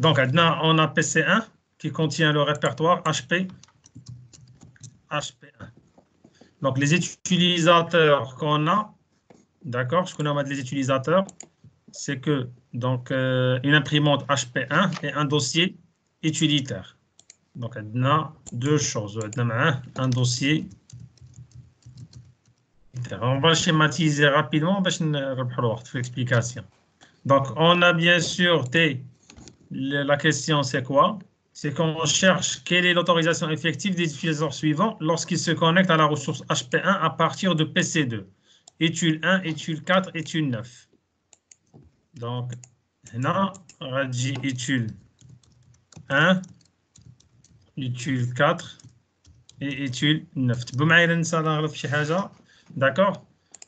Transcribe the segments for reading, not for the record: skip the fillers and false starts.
Donc, on a PC1 qui contient le répertoire HP. Donc, les utilisateurs qu'on a, d'accord, ce qu'on a les utilisateurs, c'est que donc une imprimante HP1 et un dossier utilitaire. Donc, on a deux choses. Un dossier. On va schématiser rapidement pour l'explication. Donc, on a bien sûr la question, c'est quoi? C'est qu'on cherche quelle est l'autorisation effective des utilisateurs suivants lorsqu'ils se connectent à la ressource HP1 à partir de PC2. Étude 1, étude 4, étude 9. Donc, là, on a dit étude 1, étude 4 et étude 9. D'accord?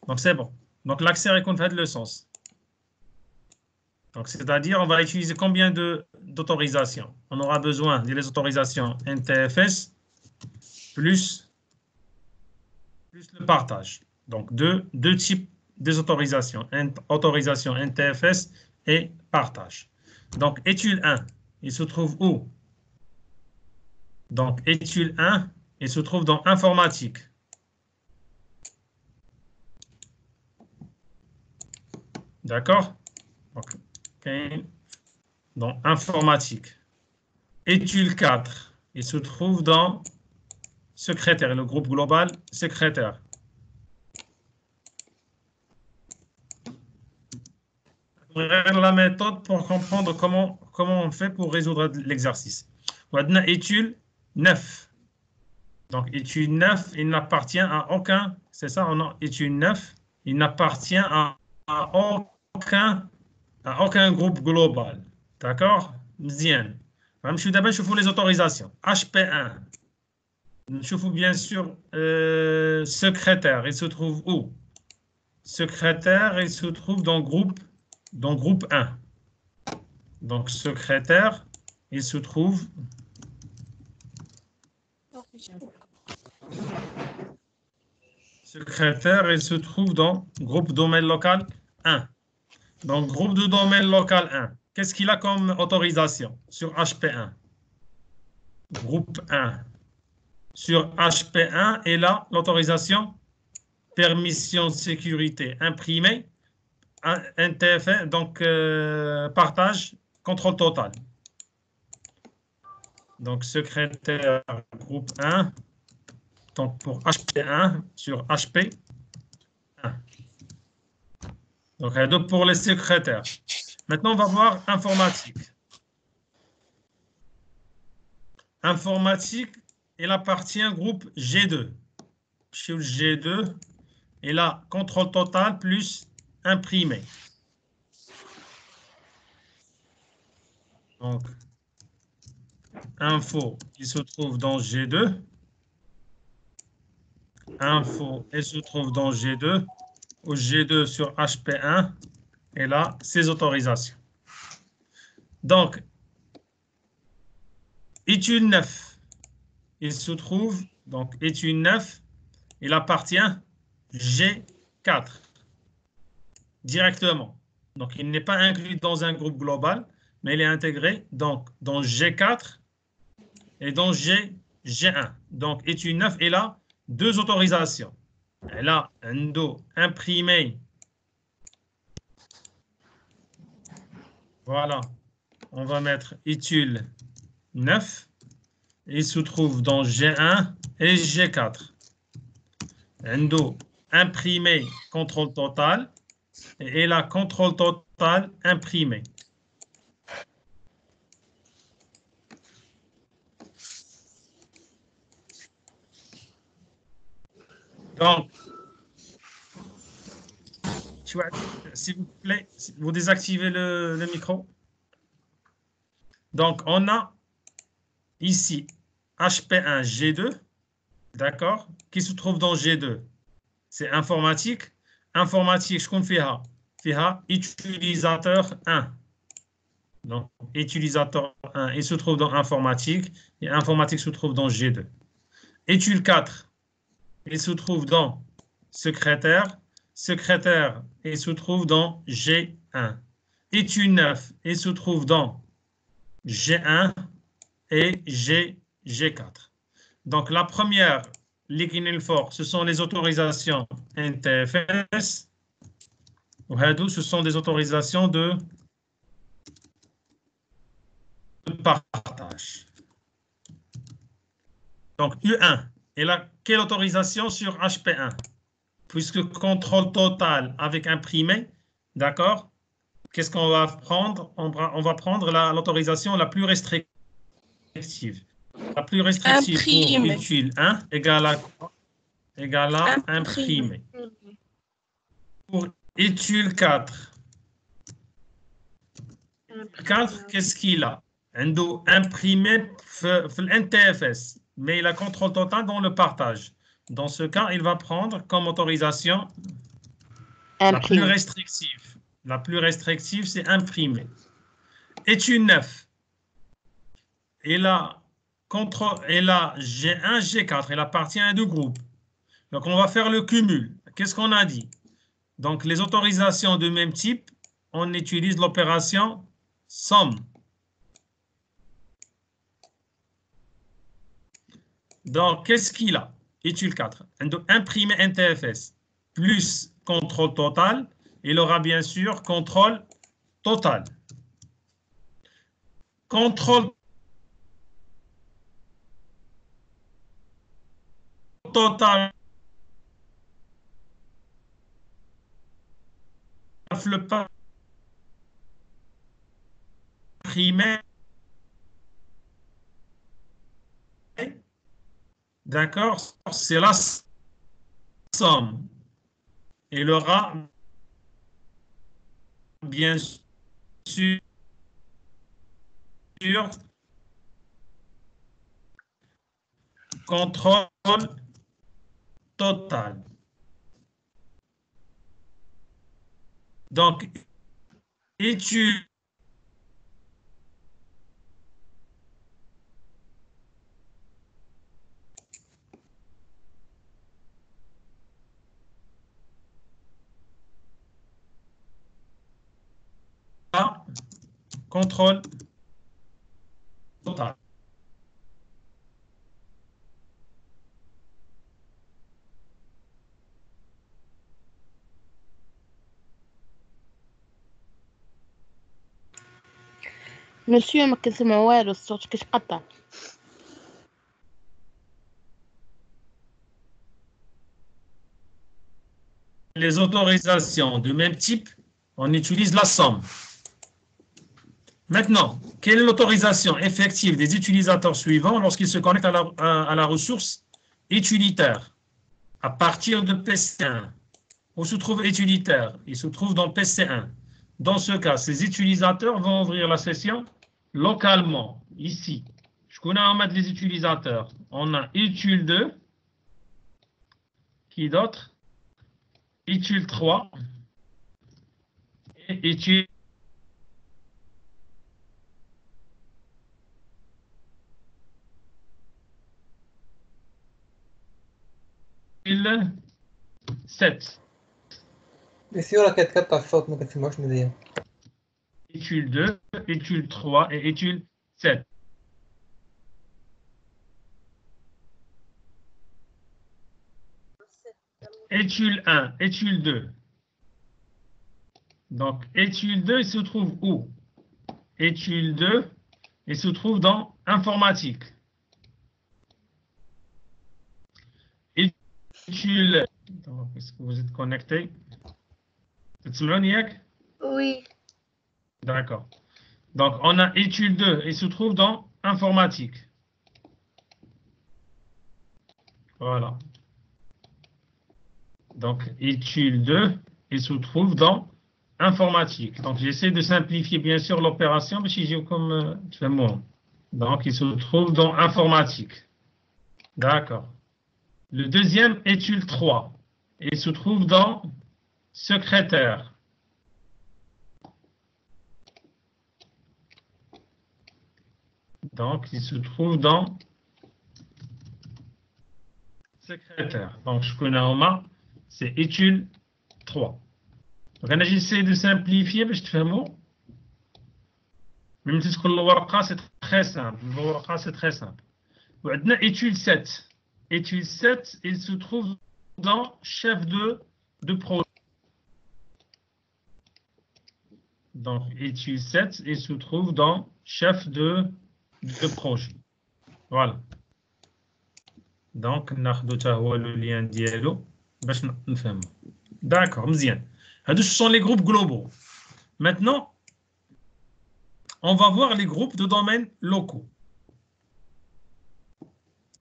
Donc, c'est bon. Donc, l'accès répond à le sens. Donc, c'est-à-dire, on va utiliser combien d'autorisations? On aura besoin des autorisations NTFS plus le partage. Donc, deux types des autorisations. Autorisation NTFS et partage. Donc, étude 1, il se trouve où? Donc, étude 1, il se trouve dans informatique. D'accord? Okay. Dans informatique. Étude 4, il se trouve dans secrétaire, le groupe global secrétaire. La méthode pour comprendre comment on fait pour résoudre l'exercice. On a étude 9. Donc, étude 9, il n'appartient à aucun, c'est ça, on a étude 9, il n'appartient à aucun groupe global. D'accord? Bien. Je d'abord, je fais les autorisations. HP1. Je fais bien sûr secrétaire. Il se trouve où? Secrétaire, il se trouve dans groupe 1. Donc, secrétaire, il se trouve... Secrétaire, il se trouve dans groupe domaine local 1. Donc, groupe de domaine local 1. Qu'est-ce qu'il a comme autorisation sur HP1? Groupe 1. Sur HP1, et là, l'autorisation permission de sécurité imprimée, NTFS, donc partage, contrôle total. Donc, secrétaire groupe 1, donc pour HP1 sur HP1. Donc, pour les secrétaires. Maintenant, on va voir informatique. Informatique, il appartient au groupe G2. Chez G2, il a contrôle total plus imprimé. Donc, info, il se trouve dans G2. Info, il se trouve dans G2. Au G2 sur HP1. Et là, ses autorisations. Donc, étude 9, il se trouve, donc étude 9, il appartient G4 directement. Donc, il n'est pas inclus dans un groupe global, mais il est intégré donc, dans G4 et dans G1. Donc, étude 9, il a deux autorisations. Elle a un dos imprimé. Voilà. On va mettre étude 9. Il se trouve dans G1 et G4. Endo imprimé contrôle total et la contrôle total imprimé. Donc, s'il vous plaît, vous désactivez le micro. Donc, on a ici HP1 G2, d'accord, qui se trouve dans G2. C'est informatique. Informatique, je compte faire utilisateur 1. Donc, utilisateur 1, il se trouve dans informatique et informatique se trouve dans G2. Étude 4, il se trouve dans secrétaire. Secrétaire, il se trouve dans G1. Étude 9, il se trouve dans G1 et G4. Donc, la première, ce sont les autorisations NTFS. Ce sont des autorisations de partage. Donc, U1. Et là, quelle autorisation sur HP1? Puisque contrôle total avec imprimé, d'accord? Qu'est-ce qu'on va prendre? On va prendre l'autorisation la plus restrictive. La plus restrictive pour utile 1 égale à imprimé. Pour utile 4, qu'est-ce qu'il a? عنده imprimé في l'NTFS, mais il a contrôle total dans le partage. Dans ce cas, il va prendre comme autorisation la plus restrictive. La plus restrictive, c'est imprimé. Étude 9. Il a G1, G4. Il appartient à deux groupes. Donc, on va faire le cumul. Qu'est-ce qu'on a dit? Donc, les autorisations de même type, on utilise l'opération somme. Donc, qu'est-ce qu'il a? Étude 4. Imprimer NTFS plus contrôle total. Il aura bien sûr contrôle total. Contrôle total. Le primaire. D'accord? C'est la somme. Il aura bien sûr contrôle total. Donc, étude contrôle total. Monsieur, ما كنسمع والو الصوت كيتقطع. Les autorisations de même type, on utilise la somme. Maintenant, quelle est l'autorisation effective des utilisateurs suivants lorsqu'ils se connectent à la ressource utilitaire à partir de PC1? Où se trouve utilitaire? Il se trouve dans PC1. Dans ce cas, ces utilisateurs vont ouvrir la session localement, ici. Je connais en mettre les utilisateurs. On a util2, qui d'autre? Util3 et util 7. Monsieur, راك كتقطع الصوت ما كنسمعوش مزيان. Étude 2, étude 3 et étude 7. Étude 1, étude 2. Donc, étude 2, il se trouve où? Étude 2, il se trouve dans informatique. Étude. Est-ce que vous êtes connecté? Oui. D'accord. Donc, on a étude 2, il se trouve dans informatique. Voilà. Donc, étude 2, il se trouve dans informatique. Donc, j'essaie de simplifier, bien sûr, l'opération, mais si j'ai comme moi. Donc, il se trouve dans informatique. D'accord. Le deuxième, étude 3, il se trouve dans secrétaire. Donc, il se trouve dans secrétaire. Donc, je connais en main, c'est étude 3. Donc, j'essaie de simplifier, mais je te fais un mot. Même si c'est très simple. C'est très simple. وعندنا étude 7. Étude 7, il se trouve dans chef de projet. Donc, étude 7, il se trouve dans chef de projet. Voilà. Donc, ناخذ حتى هو le lien ديالو باش نفهمو. D'accord, مزيان. هادو ce sont les groupes globaux. Maintenant, on va voir les groupes de domaines locaux.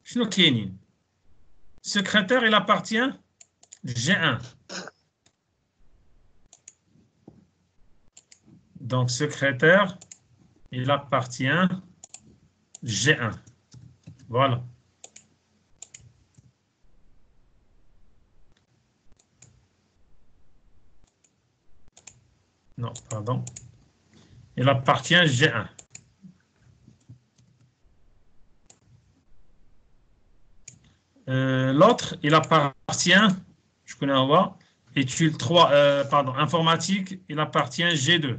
شنو كاينين؟ Secrétaire, il appartient G1. Donc, secrétaire, il appartient G1. Voilà. Non, pardon. Il appartient G1. L'autre, il appartient, je connais en bas, étude 3, pardon, informatique, il appartient G2.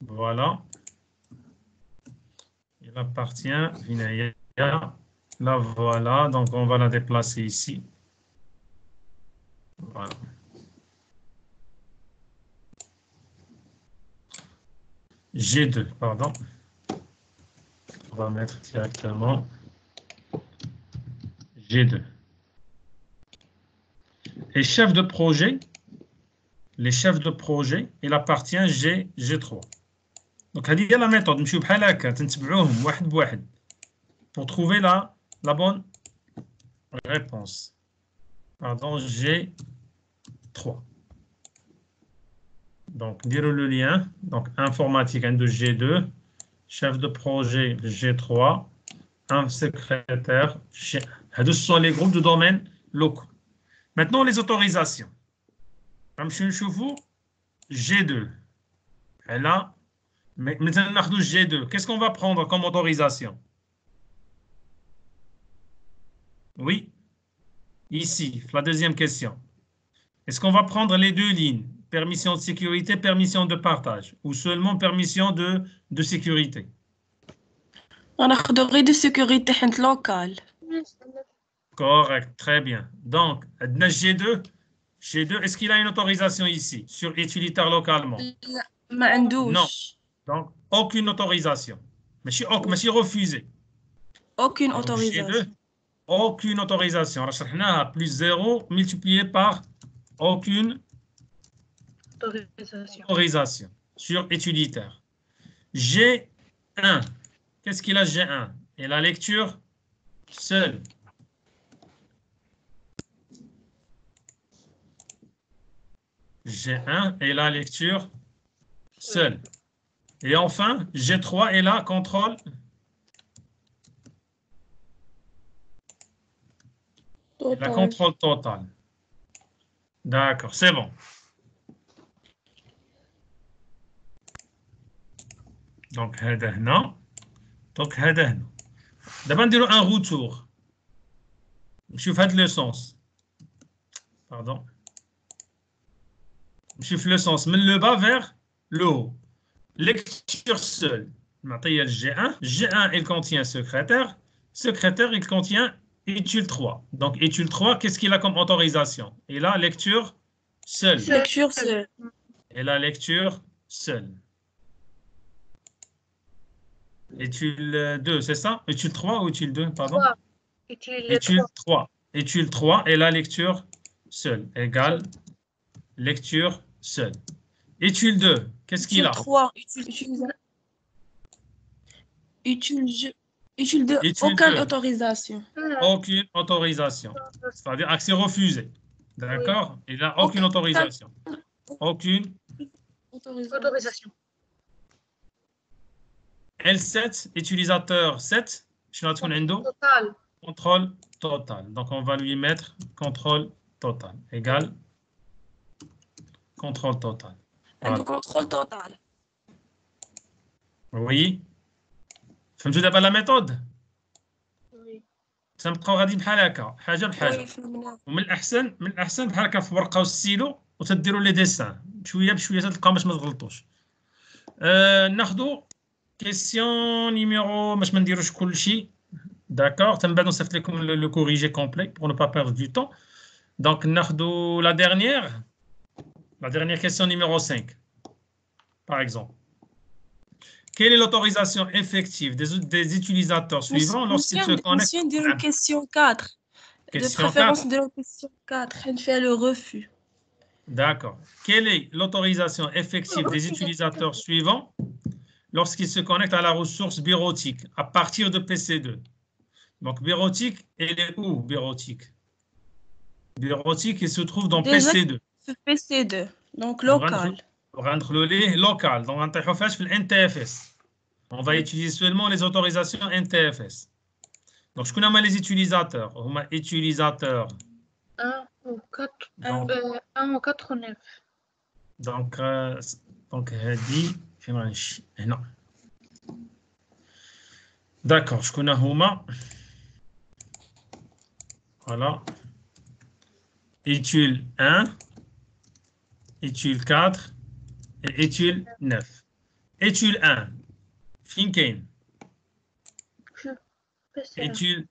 Voilà. Il appartient Vinaya. Là, voilà. Donc, on va la déplacer ici. Voilà. G2, pardon. On va mettre directement G2. Et chef de projet, les chefs de projet, il appartient G3. Donc, هذه هي la méthode. نمشيو بحال هكا تنتبعوهم واحد بواحد pour trouver la bonne réponse. Pardon, G3. Donc, dire le lien. Donc, informatique, un de G2. Chef de projet, G3. Un secrétaire, G1. Ce sont les groupes de domaines locaux. Maintenant, les autorisations. G2. Et là, maintenant, G2. Qu'est-ce qu'on va prendre comme autorisation? Oui. Ici, la deuxième question. Est-ce qu'on va prendre les deux lignes? Permission de sécurité, permission de partage. Ou seulement permission de sécurité? On a de sécurité locale. Correct, très bien. Donc, G2, est-ce qu'il a une autorisation ici, sur utilitaire localement? Non. Donc, aucune autorisation. Mais si refusé. Aucune donc, autorisation. G2, aucune autorisation. Plus 0 multiplié par aucune autorisation sur utilitaire. G1. Qu'est-ce qu'il a G1? Et la lecture seule. G1 et la lecture seule. Et enfin, G3 et la contrôle total. La contrôle total. D'accord, c'est bon. Donc, هذا هنا. Donc, هذا هنا. دابا نديرو un retour. نشوف هاد le sens. Pardon. نشوف le sens من le bas vers le haut. Lecture seule. Matériel G1. G1, il contient secrétaire. Secrétaire, il contient étude 3. Donc, étude 3, qu'est-ce qu'il a comme autorisation? Il a lecture seule. Lecture seule. Et la lecture seule. Étude 2, c'est ça? Étude 3 ou étude 2, pardon? Étude 3. Étude 3 et la lecture seule égale lecture seule. Étude 2, qu'est-ce qu'il a? 3. Étude 2, aucune autorisation. Aucune autorisation. C'est-à-dire accès refusé. D'accord? Il n'a aucune autorisation. Aucune autorisation. L7, utilisateur 7. Total. Contrôle total. Donc, on va lui mettre contrôle total égale contrôle total. Voilà. Contrôle total. Oui. فهمتوا دابا la méthode؟ تنبقاو غادي بحال هكا حاجه بحاجه. ومن الاحسن بحال هكا في ورقه والسيلو وتديروا لي ديسان شويه بشويه تلقاو باش ما تغلطوش. ناخذوا كيسيون نيميرو باش ما نديروش كلشي. D'accord, tu vas nous faire le corriger complet pour ne pas perdre du temps. Donc, la dernière question numéro 5, par exemple. Quelle est l'autorisation effective des utilisateurs suivants lorsqu'ils se connectent? Monsieur, de la question 4. De préférence de la question 4, elle fait le refus. D'accord. Quelle est l'autorisation effective des utilisateurs suivants lorsqu'ils se connectent à la ressource bureautique à partir de PC2? Donc, bureautique, elle est où, bureautique? Bureautique, il se trouve dans PC2. PC2, donc local. Rendre le local. Donc, on NTFS. On va utiliser seulement les autorisations NTFS. Donc, je connais les utilisateurs. On a utilisateurs. 1 ou 4. 1 ou 4 ou 9. Donc, non. D'accord, je connais Houma. Voilà. Étude 1, étude 4 et étude 9. Étude 1, Finken. Étude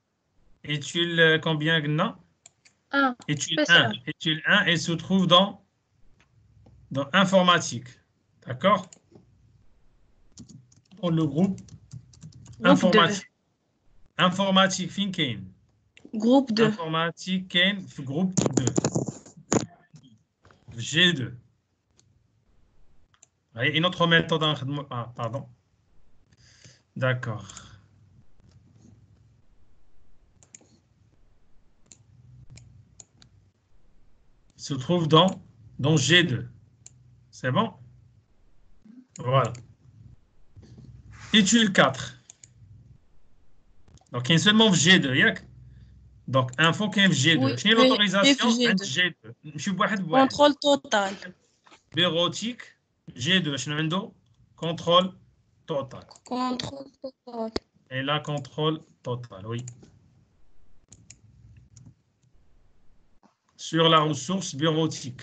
combien non? 1. Étude 1. Étude 1, elle se trouve dans informatique. D'accord? Dans le groupe informatique. Informatique, Finken. Groupe 2. Informatique, groupe 2. G2. Une autre méthode. Ah, pardon. D'accord. Se trouve dans G2. C'est bon? Voilà. Étude 4. Donc, il y a seulement G2. Donc, info qu'il y a G2. C'est l'autorisation G2. Contrôle total. Bureautique, G2. Contrôle total. Contrôle total. Et là, contrôle total, oui. Sur la ressource bureautique.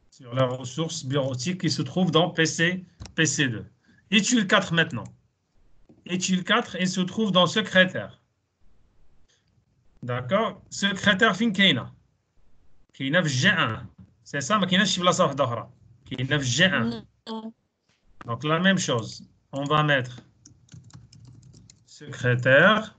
Sur la ressource bureautique qui se trouve dans PC2. Étude 4 maintenant. Étude 4, il se trouve dans secrétaire. D'accord? Secrétaire fin Kina. Kina G1. C'est ça, mais Kina Chibla Saf Dahra. Kina G1. Donc la même chose. On va mettre secrétaire.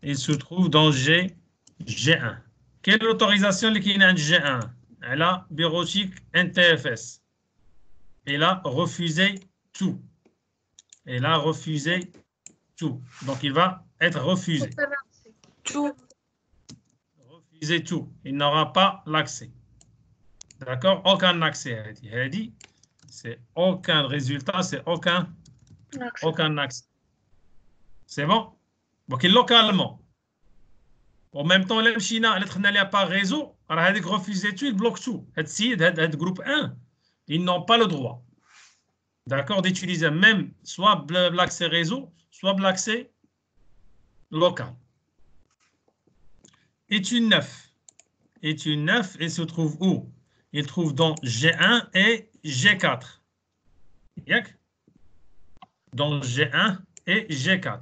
Il se trouve dans G1. Quelle autorisation qui est G1? Elle a bureautique NTFS. Elle a refusé tout. Elle a refusé tout. Donc, il va être refusé. Tout. Refuser tout. Il n'aura pas l'accès. D'accord? Aucun accès. C'est aucun résultat, c'est aucun accès. C'est bon? Donc, localement. En même temps, les China, les n'a pas réseau, alors ils refusent tout, ils bloquent tout. Cette groupe 1, ils n'ont pas le droit, d'accord, d'utiliser même soit l'accès réseau, soit l'accès local. Étude 9. Étude 9, il se trouve où? Il se trouve dans G1 et G4. Dans G1 et G4.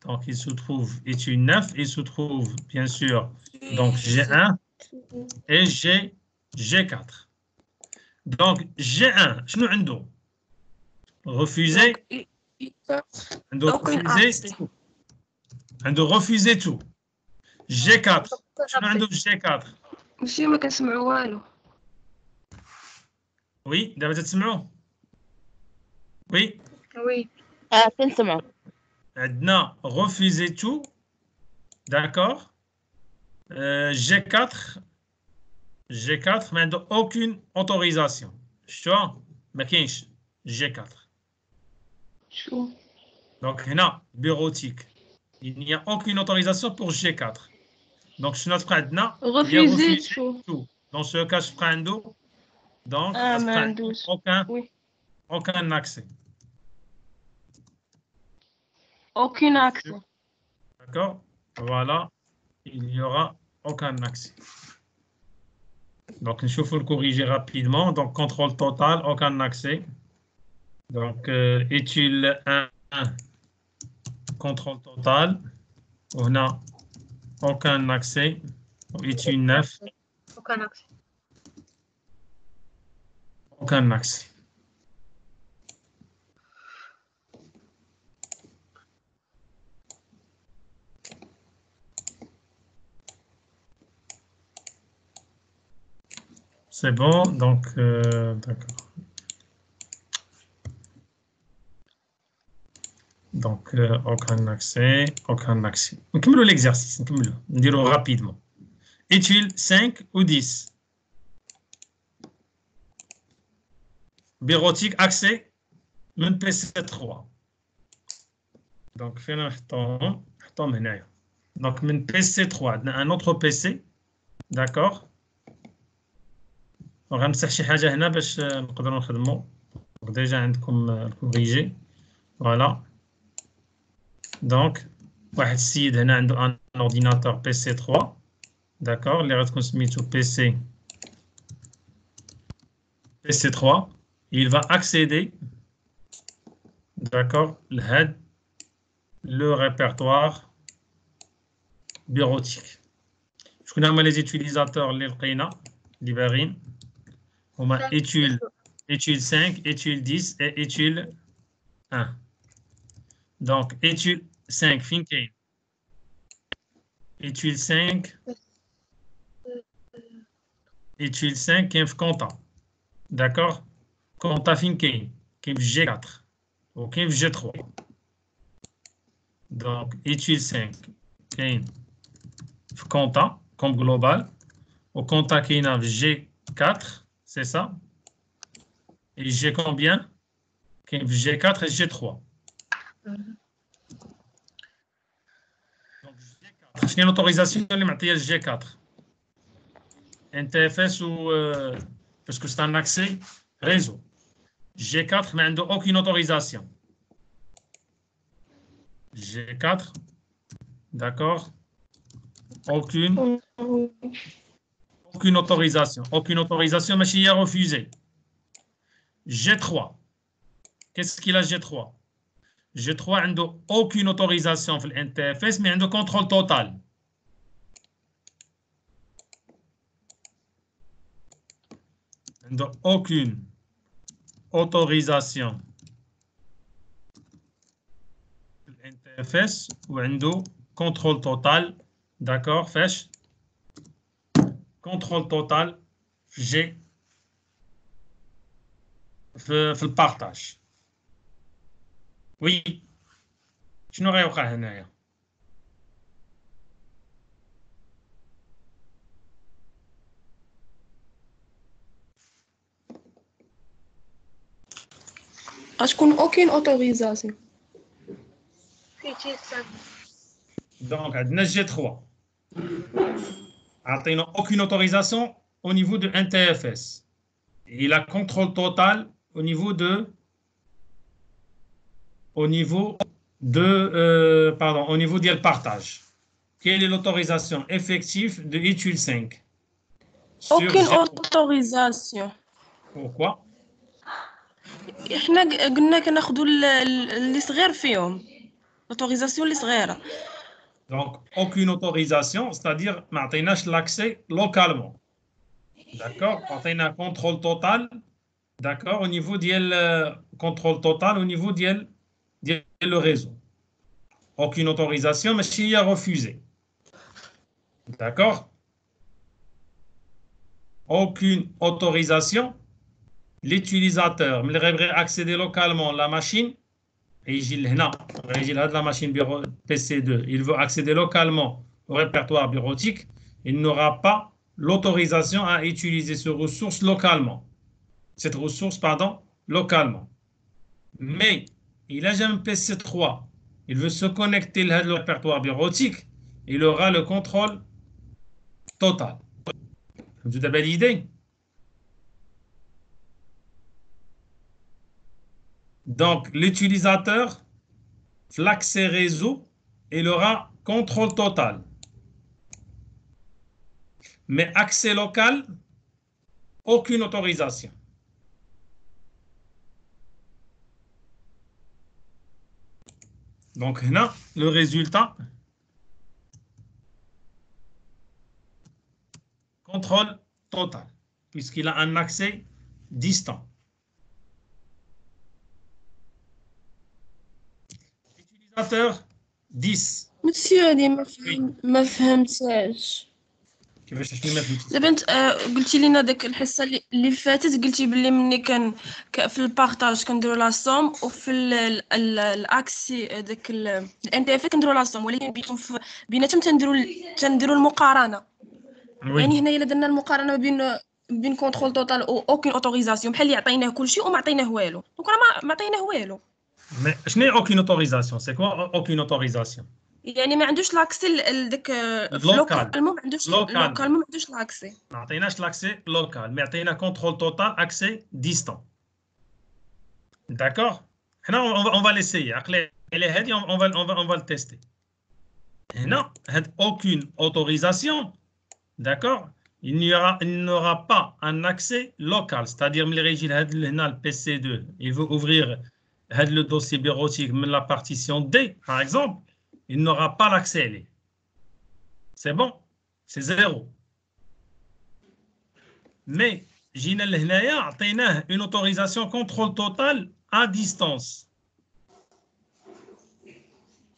Donc, il se trouve étude 9, il se trouve bien sûr donc G1 et G4. Donc, G1, je nous refuser. Refuser tout. G4. G4. Monsieur, ما كنسمعوا والو. Oui, دابا تسمعوا؟ Oui. Oui. كنسمعوا. Maintenant, refuser tout. D'accord. G4, mais aucune autorisation. Tu vois, mais G4. Donc, là, bureautique. Il n'y a aucune autorisation pour G4. Donc, je note maintenant. Refuser tout. Dans ce cas, je prends donc, aucun accès. Aucun accès. D'accord? Voilà, il n'y aura aucun accès. Donc, il faut le corriger rapidement. Donc, contrôle total, aucun accès. Donc, étude 1, contrôle total. On a aucun accès. Étude 9, Aucun accès. aucun accès. C'est bon, donc, d'accord. Donc, aucun accès, aucun accès. On commence l'exercice, on commence. On dira rapidement. Étude 5 ou 10. Bureautique, accès, من PC3. Donc, فين نحطهم هنايا. Donc, من PC3, un autre PC. D'accord. غنمسح شي حاجة هنا باش نقدروا نخدموا. Donc, déjà عندكم الكوريجي. Voilà. Donc, واحد السيد هنا عنده un ordinateur PC3. D'accord. اللي غتكون سميتو PC3. Il va accéder, d'accord, le répertoire bureautique. Je connais les utilisateurs, les Libérine. On a étude 5, étude 10 et étude 1. Donc, étude 5, Finkein. Étude 5. Étude 5, qui est content. D'accord? Content Finkein, qui est G4 ou qui est G3. Donc, étude 5, qui est content comme global. Au contact qui est G4, c'est ça? Et G combien? G4 et G3. Donc, G4. C'est une autorisation de G4. NTFS ou parce que c'est un accès réseau. G4, mais aucune autorisation. G4, d'accord? Aucune autorisation. Aucune autorisation, mais il a refusé. G3. Qu'est-ce qu'il a G3? G3 n'a aucune autorisation pour l'NTFS, mais il a un contrôle total. Il n'a aucune autorisation pour l'NTFS ou il a contrôle total. D'accord, fèche. Contrôle total, G. في البارتاج. وي شنو غيوقع هنايا؟ غتكون aucune autorisation. Donc عندنا G3. عطينا aucune autorisation au niveau de NTFS. Il a contrôle total au niveau de partage. Quelle est l'autorisation effective de étude 5? Aucune autorisation. Pourquoi? احنا قلنا كناخذوا اللي صغير فيهم l'autorisation اللي صغيره. Donc aucune autorisation, c'est-à-dire ما عطيناش l'accès localement. D'accord? عطينا contrôle total. D'accord, au niveau du contrôle total, au niveau du le réseau. Aucune autorisation, mais s'il y a refusé. D'accord? Aucune autorisation. L'utilisateur, il aimerait accéder localement à la machine. Et il la machine bureau PC2. Il veut accéder localement au répertoire bureautique. Il n'aura pas l'autorisation à utiliser cette ressource localement. Localement. Mais il a un PC3, il veut se connecter au répertoire bureautique, il aura le contrôle total. Vous avez l'idée? Donc, l'utilisateur, l'accès réseau, il aura contrôle total. Mais accès local, aucune autorisation. Donc, là, le résultat, contrôle total, puisqu'il a un accès distant. Utilisateur 10. مسيو هادي Oui. ما فهمتهاش. كيفاش شنو ما فهمتيش؟ دابا انت قلتي لينا داك الحصه اللي فاتت قلتي بلي ملي كان في البارطاج كنديروا لا سوم وفي الاكسي داك الان تي اف كنديروا لا سوم، ولكن بيناتهم تنديروا المقارنه. Oui. يعني هنايا الا درنا المقارنه بين كونترول توتال او اوكين اوتوريزاسيون، بحال اللي عطيناه كلشي وما عطيناه والو. دونك راه ما عطيناه والو. Mais je n'ai aucune autorisation. C'est quoi aucune autorisation? يعني ما عندوش لاكسي لداك لوكالمون، ما عندوش لوكالمون ما عندوش لاكسي. ما عطيناش l'accès local, mais عطينا contrôle total, accès distant. D'accord? On va l'essayer. On va le tester. Non, aucune autorisation. D'accord? Il n'aura pas un accès local. C'est-à-dire, le PC2, il veut ouvrir le dossier bureautique, mais la partition D, par exemple, il n'aura pas l'accès. C'est bon? C'est 0. Mais, une autorisation contrôle total à distance.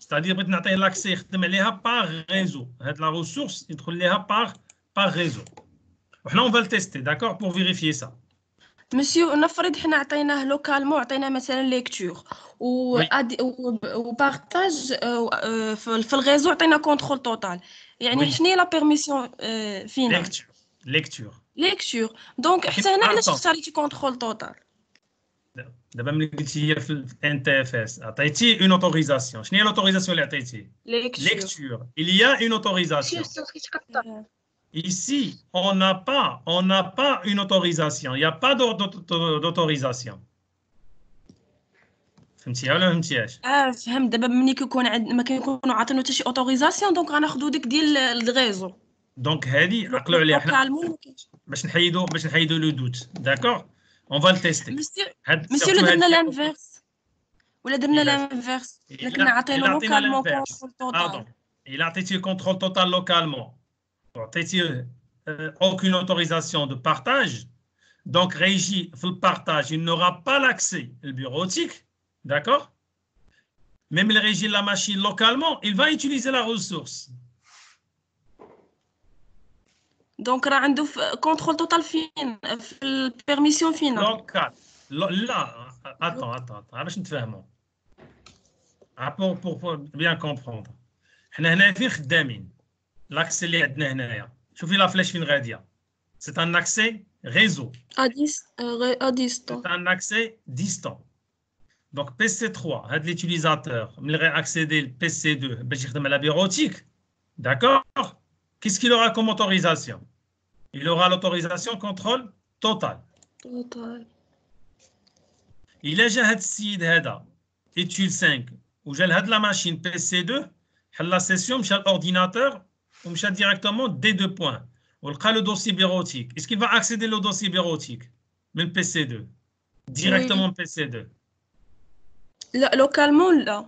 C'est-à-dire que l'accès par réseau. La ressource, il par réseau. On va le tester, d'accord, pour vérifier ça. مسيو نفرض حنا عطيناه لوكالمون، عطيناه مثلا ليكتور وبارطاج في الغيزو عطينا كونترول توتال. يعني شنو هي لا بيرميسيون فينا؟ ليكتور. دونك حتى هنا علاش اختاريتي كونترول توتال؟ دابا ملي قلتي هي في الان تي اف اس عطيتي اون اوتوريزاسيون. شنو هي لوتوريزاسيون اللي عطيتي؟ ليكتور. Il y a une autorisation. Ici, on n'a pas une autorisation. Il n'y a pas d'autorisation. فهمتيها ولا ما فهمتيهاش؟ فهمت. دابا ملي كيكون ما كيكونوا عاطينو حتى شي اوتوريزاسيون، دونك غناخذوا ديك ديال الغيزو. دونك هذه عقلوا عليها حنا باش نحيدوا لو دوت. داكور؟ اون فا تيستي. مسيو لا درنا لانفيرس ولا درنا لانفيرس، لكن عطينا لوكالمون كونترول توتال. الا عطيتي كونترول توتال لوكالمون عطيتي aucune autorisation de partage, donc Régie fait le partage, il n'aura pas l'accès au bureautique, d'accord? Même le Régie de la machine localement, il va utiliser la ressource. Donc راه عنده contrôle total فين في البيرميسيون فينا local. لا attends باش نتفاهموا. pour bien comprendre. حنا هنا فين خدامين؟ l'accès اللي عندنا هنايا. شوفي لا فلاش فين غاديه. C'est un accès réseau. à distance. C'est un accès distant. Donc PC3, l'utilisateur, il va accéder au PC2 à la bureautique. D'accord? Qu'est-ce qu'il aura comme autorisation? Il aura l'autorisation contrôle total. Il a déjà étude 5 ou j'ai la machine PC2, la session, l'ordinateur, ou directement des deux points. On le dossier bureautique. Est-ce qu'il va accéder au dossier bureautique? Même PC2. Directement PC2. Localement, là.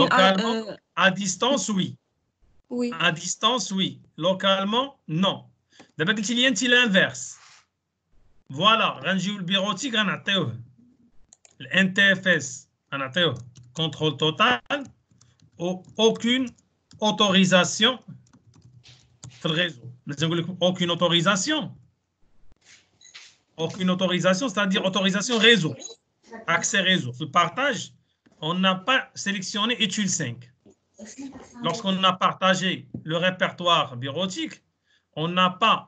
Localement, à distance, oui. Oui. À distance, oui. Localement, non. D'abord, il y a l'inverse. Voilà. Rangiou le bureautique, on a le NTFS, on a contrôle total, aucune autorisation. Le réseau. Aucune autorisation. Aucune autorisation, c'est-à-dire autorisation réseau. Accès réseau. Le partage, on n'a pas sélectionné étude 5. Lorsqu'on a partagé le répertoire bureautique, on n'a pas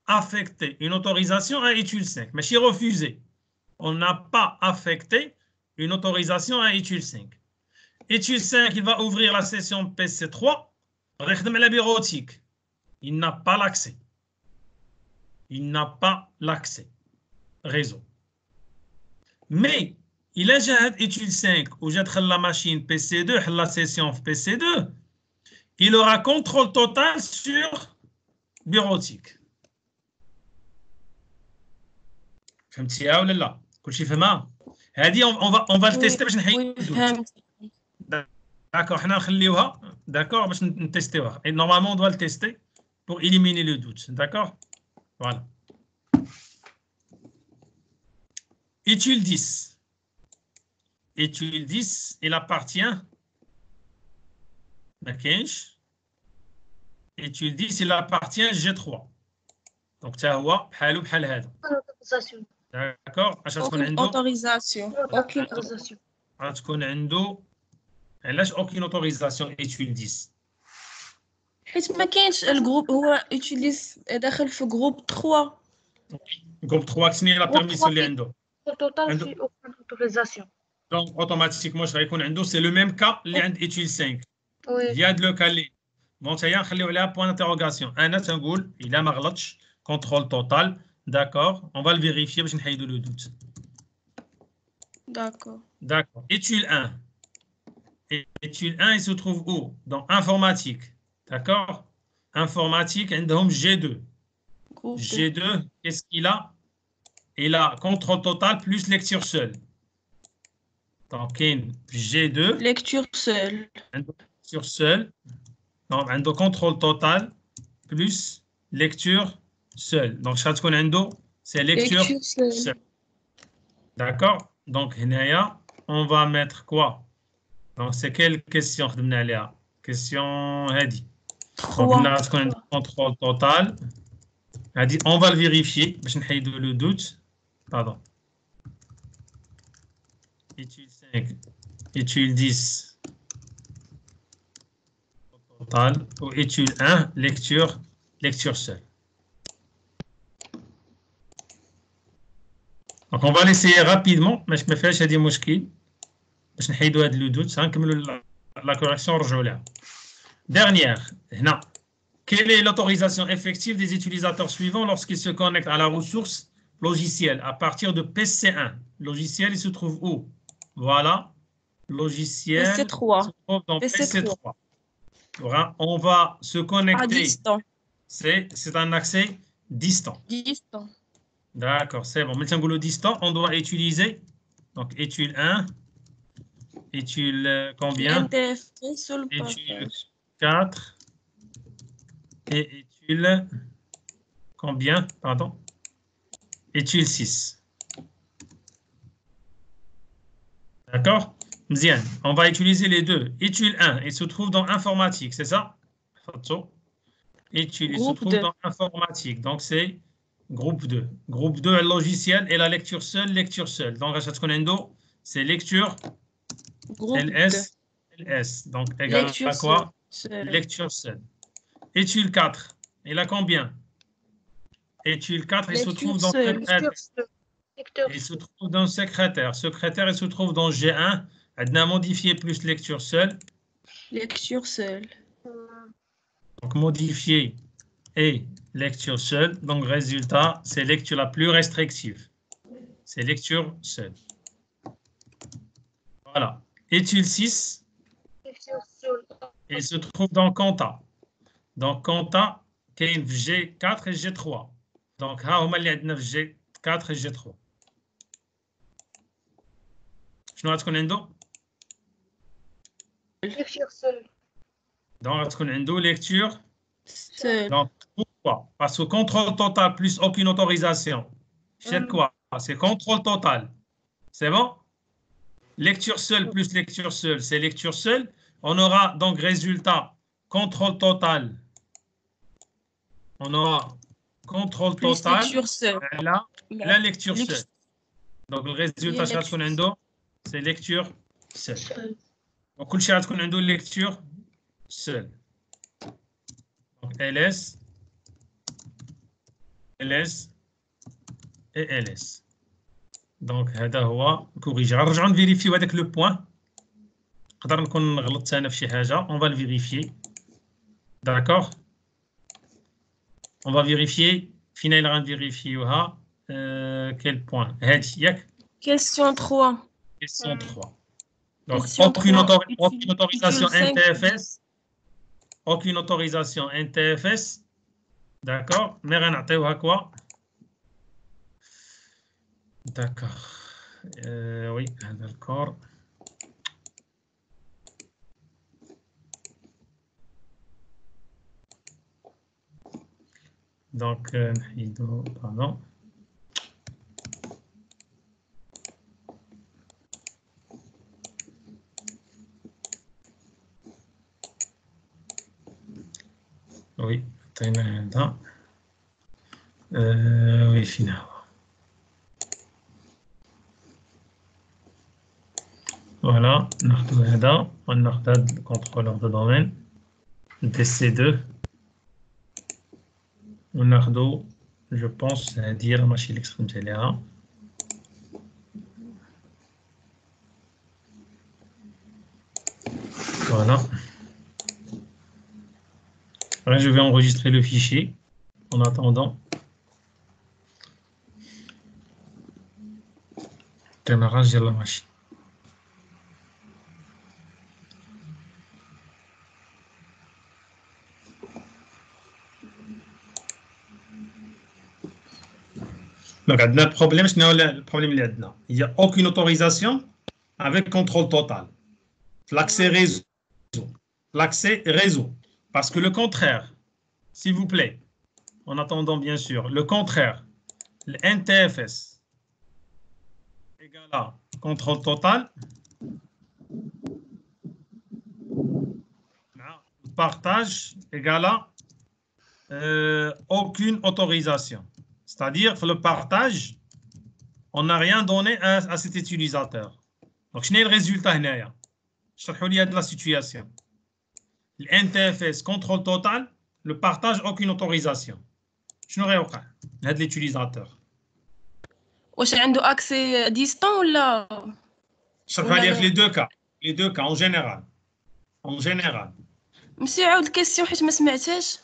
affecté une autorisation à étude 5. Mais si refusé, on n'a pas affecté une autorisation à étude 5. Étude 5, il va ouvrir la session PC3, la bureautique. Il n'a pas l'accès. Il n'a pas l'accès réseau. Mais il a déjà étude 5 ou j'ai la machine PC2 la session PC2 il aura contrôle total sur bureautique فهمتيها ولا لا كلشي فهمها هذه on va le tester باش نحيدو d'accord حنا نخليوها d'accord باش نتيستيوها et normalement on doit le tester pour éliminer le doute d'accord voilà étude 10 étude 10 il appartient ما كاينش étude 10 il appartient G3 donc حتى هو بحالو بحال هذا d'accord اش غتكون عنده autorisation غتكون عنده علاش aucune autorisation étude 10 حيت ما كاينش الجروب هو يوتيليز داخل في جروب 3 جروب 3 كسني لا بيرميسيون اللي عنده total في aucune autorisation. دونك اوتوماتيكمون واش غيكون عنده سي لو ميم كا اللي عند étude 5 Oui. هي هاد لو كا اللي دونك هيا نخليو عليها بوان انتروغاسيون انا تنقول الا ما غلطش كونترول توتال d'accord on va le vérifier باش نحيدو لو دوت d'accord étude 1 étude 1 il se trouve où dans informatique d'accord informatique عندهم G2 G2 qu'est-ce qu'il a il a contrôle total plus lecture seule donc G2 lecture seule lecture seule donc عنده contrôle total plus lecture seule donc شحال تكون عنده c'est lecture seule d'accord donc هنايا on va mettre quoi donc c'est quelle question خدمنا عليها question هادي donc هنا تكون عندنا contrôle total هادي on va le vérifier باش نحيدو le doute pardon étude 5 étude 10 total ou étude 1 lecture seule. Donc on va l'essayer rapidement باش ما فيهاش هذه مشكل باش نحيدو هاد لو دوت غنكملوا لا كوريكسيون ونرجعوا لها. Dernière هنا quelle est l'autorisation effective des utilisateurs suivants lorsqu'ils se connectent à la ressource logicielle à partir de PC1 logiciel il se trouve où voilà logiciel PC3 se trouve dans PC3 on va se connecter c'est un accès distant d'accord c'est bon maintenant le distant on doit utiliser donc étude 1 étude combien étude 4 et étude combien pardon étude 6 d'accord bien on va utiliser les deux étude 1 il se trouve dans informatique c'est ça étude il se trouve dans informatique donc c'est groupe 2 groupe 2 logiciel et la lecture seule donc c'est lecture LS donc égal à quoi lecture seule étude 4 il a combien étude 4 il se trouve dans il se trouve dans secrétaire il se trouve dans G1 on a modifié plus lecture seule donc modifié et lecture seule donc résultat c'est lecture la plus restrictive c'est lecture seule voilà étude 6 il se trouve dans compta donc compta كاين في G4 et G3 donc ها هما اللي عندنا في G4 et G3 شنو غتكون عنده Lecture seule. donc غتكون عنده lecture seule donc pourquoi parce que contrôle total plus aucune autorisation c'est quoi c'est contrôle total c'est bon lecture seule plus lecture seule c'est lecture seule on aura donc résultat contrôle total on aura contrôle total la lecture seule donc le résultat c'est lecture seule donc كل شيء غتكون عنده lecture seule donc LS et LS donc هذا هو كوريجي غنرجعوا نفيريفيو هذاك لو بوين نقدر نكون غلطت انا في شي حاجه on va le vérifier d'accord on va vérifier فينا الا غنفيريفيوها quel point هادي ياك question 3 question 3. Donc, Question aucune 3, autorisation utile 5. NTFS. Aucune autorisation NTFS. D'accord. Mais rien à quoi? D'accord. Oui, d'accord. Donc, pardon. Oui, oui, finalement. Voilà, on a le contrôleur de domaine, DC2. On a je pense, dire machine extrême là. Voilà. Là, je vais enregistrer le fichier en attendant. Démarrage de la machine. Donc, le problème, c'est le problème là-dedans. Il n'y a aucune autorisation avec contrôle total. L'accès réseau. L'accès réseau. Parce que le contraire, s'il vous plaît, en attendant bien sûr, le contraire, le NTFS égale à contrôle total, partage égale à aucune autorisation. C'est-à-dire que le partage, on n'a rien donné à cet utilisateur. Donc, je n'ai le résultat ici. Je vais de la situation. Le NTFS, contrôle total, le partage, aucune autorisation. Je n'aurai aucun. C'est l'utilisateur. واش عنده accès distant ولا Je vais dire les deux cas. Les deux cas, en général. En général. مسي عاود الكيسيون حيت ما سمعتهاش.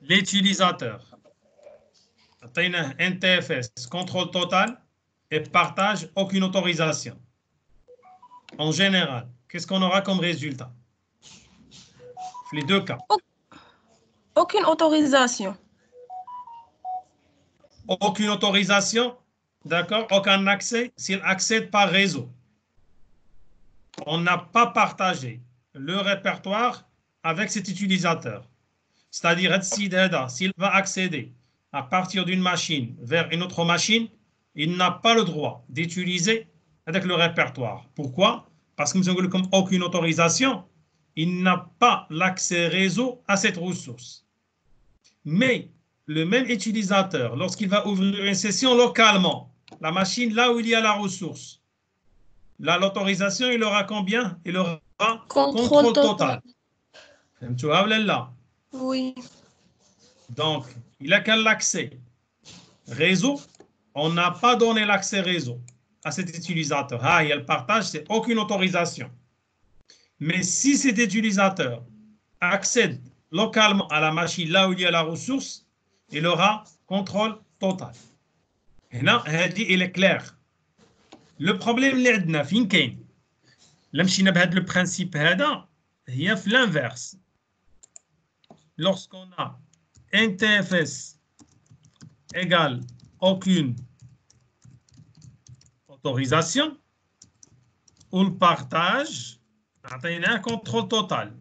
L'utilisateur. NTFS, contrôle total et partage, aucune autorisation. En général, qu'est-ce qu'on aura comme résultat? Les deux cas. Aucune autorisation. Aucune autorisation, d'accord? Aucun accès s'il accède par réseau. On n'a pas partagé le répertoire avec cet utilisateur. C'est-à-dire, s'il va accéder à partir d'une machine vers une autre machine, il n'a pas le droit d'utiliser avec le répertoire. Pourquoi? Parce que nous avons comme aucune autorisation, il n'a pas l'accès réseau à cette ressource. Mais le même utilisateur, lorsqu'il va ouvrir une session localement, la machine là où il y a la ressource, là, l'autorisation, il aura combien? Il aura contrôle total. Tu vois là? Oui. Donc, il a qu'un accès réseau. On n'a pas donné l'accès réseau à cet utilisateur. Ah, il y a le partage, c'est aucune autorisation. Mais si cet utilisateur accède localement à la machine là où il y a la ressource, il aura contrôle total. Et là, il est clair. Le problème اللي عندنا فين كاين؟ لما مشينا بهذا le principe هذا هي في l'inverse. Lorsqu'on a NTFS égale aucune autorisation ou le partage, on a un contrôle total.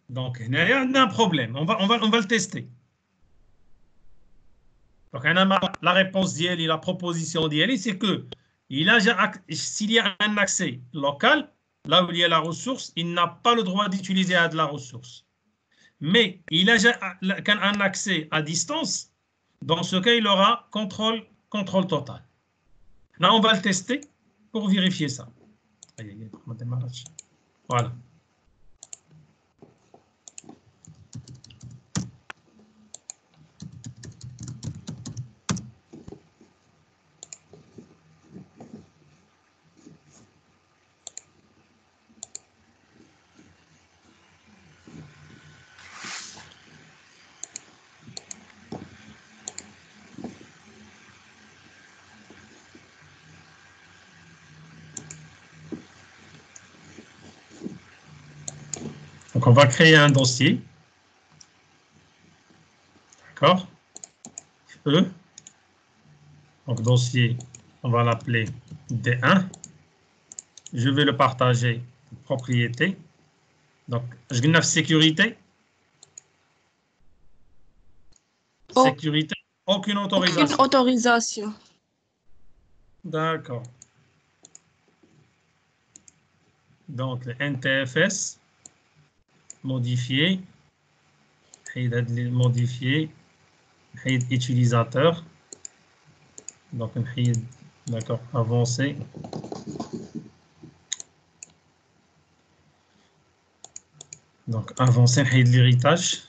Donc, il y a un problème. On va le tester. Donc, la réponse d'IELI, la proposition d'IELI, c'est que s'il y a un accès local, là où il y a la ressource, il n'a pas le droit d'utiliser de la ressource. Mais il a un accès à distance. Dans ce cas, il aura contrôle total. Là, on va le tester pour vérifier ça. Voilà. Donc, on va créer un dossier. D'accord? E. Donc, dossier, on va l'appeler D1. Je vais le partager propriété. Donc, je gagne la sécurité. Oh. Sécurité, aucune autorisation. Aucune autorisation. D'accord. Donc, le NTFS, modifié, modifié, utilisateur. Donc, d'accord, avancé. Donc, avancer l'héritage.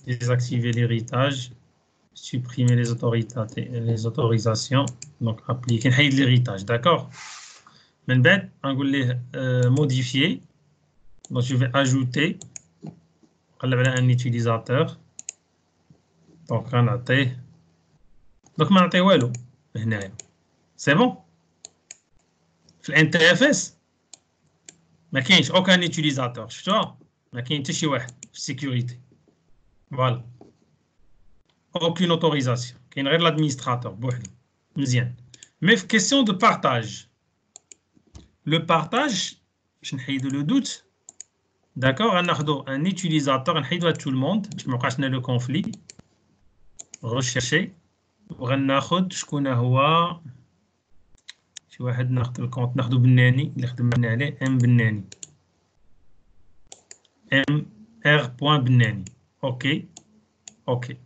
Désactiver l'héritage. Supprimer les autorisations. Donc, appliquer l'héritage. D'accord? Maintenant, on va modifier. Donc, je vais ajouter un utilisateur. Donc, on a donc, c'est bon. في NTFS ما كاينش aucun utilisateur. شفتوها؟ ما كاين حتى شي واحد في السيكوريتي. Voilà. Aucune autorisation. كاين غير l'administrateur بوحدو. مزيان. Mais question de partage. Le partage, باش نحيدو le doute. D'accord, غناخدو un utilisateur, نحيدو tout le monde باش ما يوقعش لنا le conflit. Rechercher. وغناخد شكون هو شي واحد ناخد الكونت ناخدو بناني اللي خدمنا عليه ام بناني ام ار بوان بناني اوكي اوكي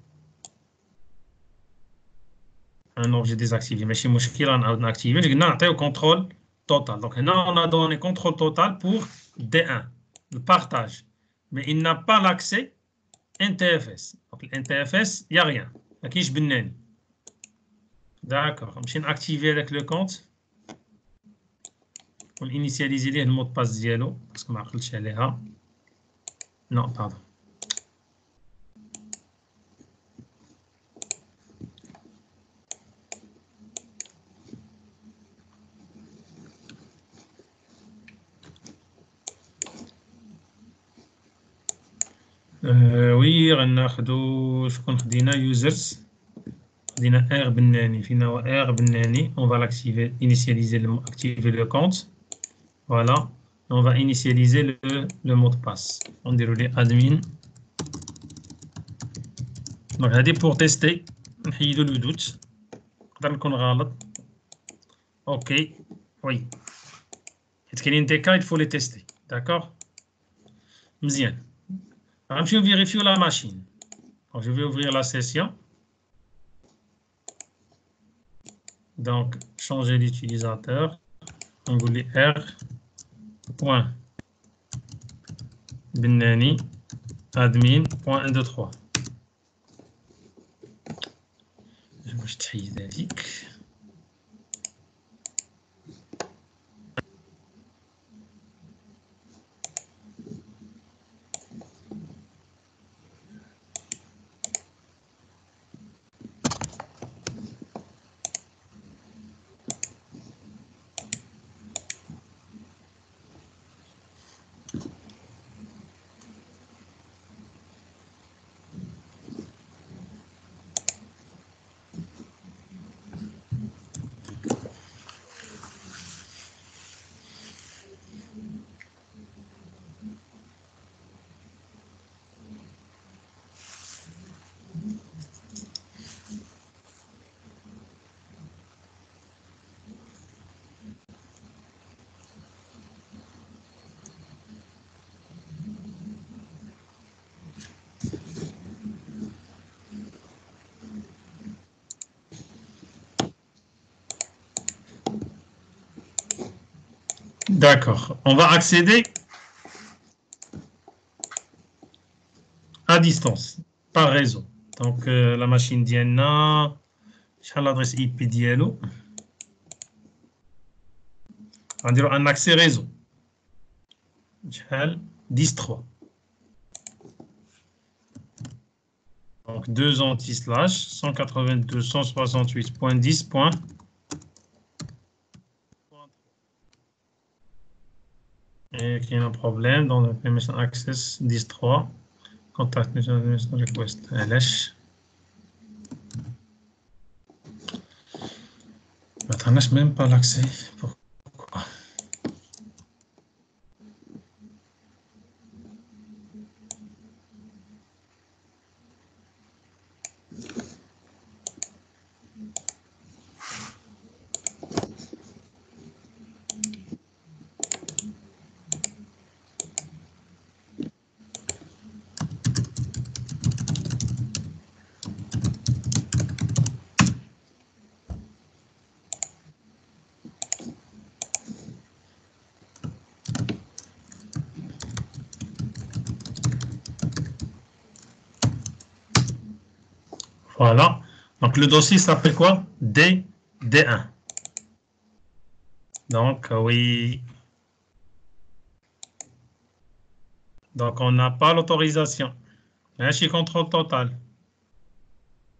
ان اوبجي ديزاكتيفي ماشي مشكل غنعاود ناكتيفي قلنا نعطيو كونترول توتال دونك هنا on a donné contrôle total pour D1 le partage mais il n'a pas l'accès NTFS donc le NTFS y a rien ما كاينش بناني d'accord نمشي ناكتيفي هذاك لو كونت ونينيسياليزي ليه المود باس ديالو باسكو ما عقلتش عليها نو باردون وي غناخدو شكون خدينا يوزرز خدينا ار بناني فينا هو ار بناني on va l'activer initialiser activer le compte voilà on va initialiser le mot de passe on déroule admin donc هذه pour tester نحيدو le doute نقدر نكون غلط اوكي وي حيت كاينين دي كا il faut les tester d'accord مزيان غنمشيو vérifier la machine donc je vais ouvrir la session donc changer l'utilisateur on va lui r point بناني admin point 1 2 3 باش تحيد هذيك D'accord. On va accéder à distance, par réseau. Donc, la machine Diana, l'adresse IP dialo. On va dire un accès réseau. 10.3. Donc, 2 anti-slash 192.168.10. Et qu'il y a un problème dans le permission access 10.3. Contact request. علاش ما عطاناش même pas l'accès. Pourquoi? Voilà. Donc, le dossier s'appelle quoi? D1. Donc, oui. Donc, on n'a pas l'autorisation. ماشي contrôle total.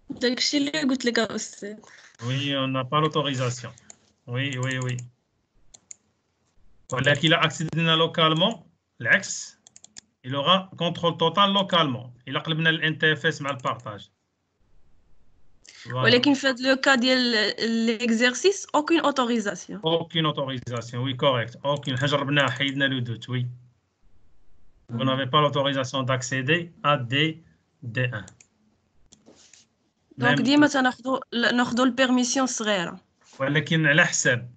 داكشي اللي قلت لك أستاذ. Oui, on n'a pas l'autorisation. Oui, oui, oui. Voilà qu'il a accédé localement, l'axe, il aura contrôle total localement. Il a قلبنا ال NTFS مع البارتاج. ولكن في هذا لو كا ديال l'exercice aucune autorisation. Aucune autorisation, oui, correct. Aucune. جربناها حيدنا le doute, oui. Vous n'avez pas l'autorisation d'accéder à D1. دونك ديما ناخذوا البيرميسيون الصغيره. ولكن على حساب.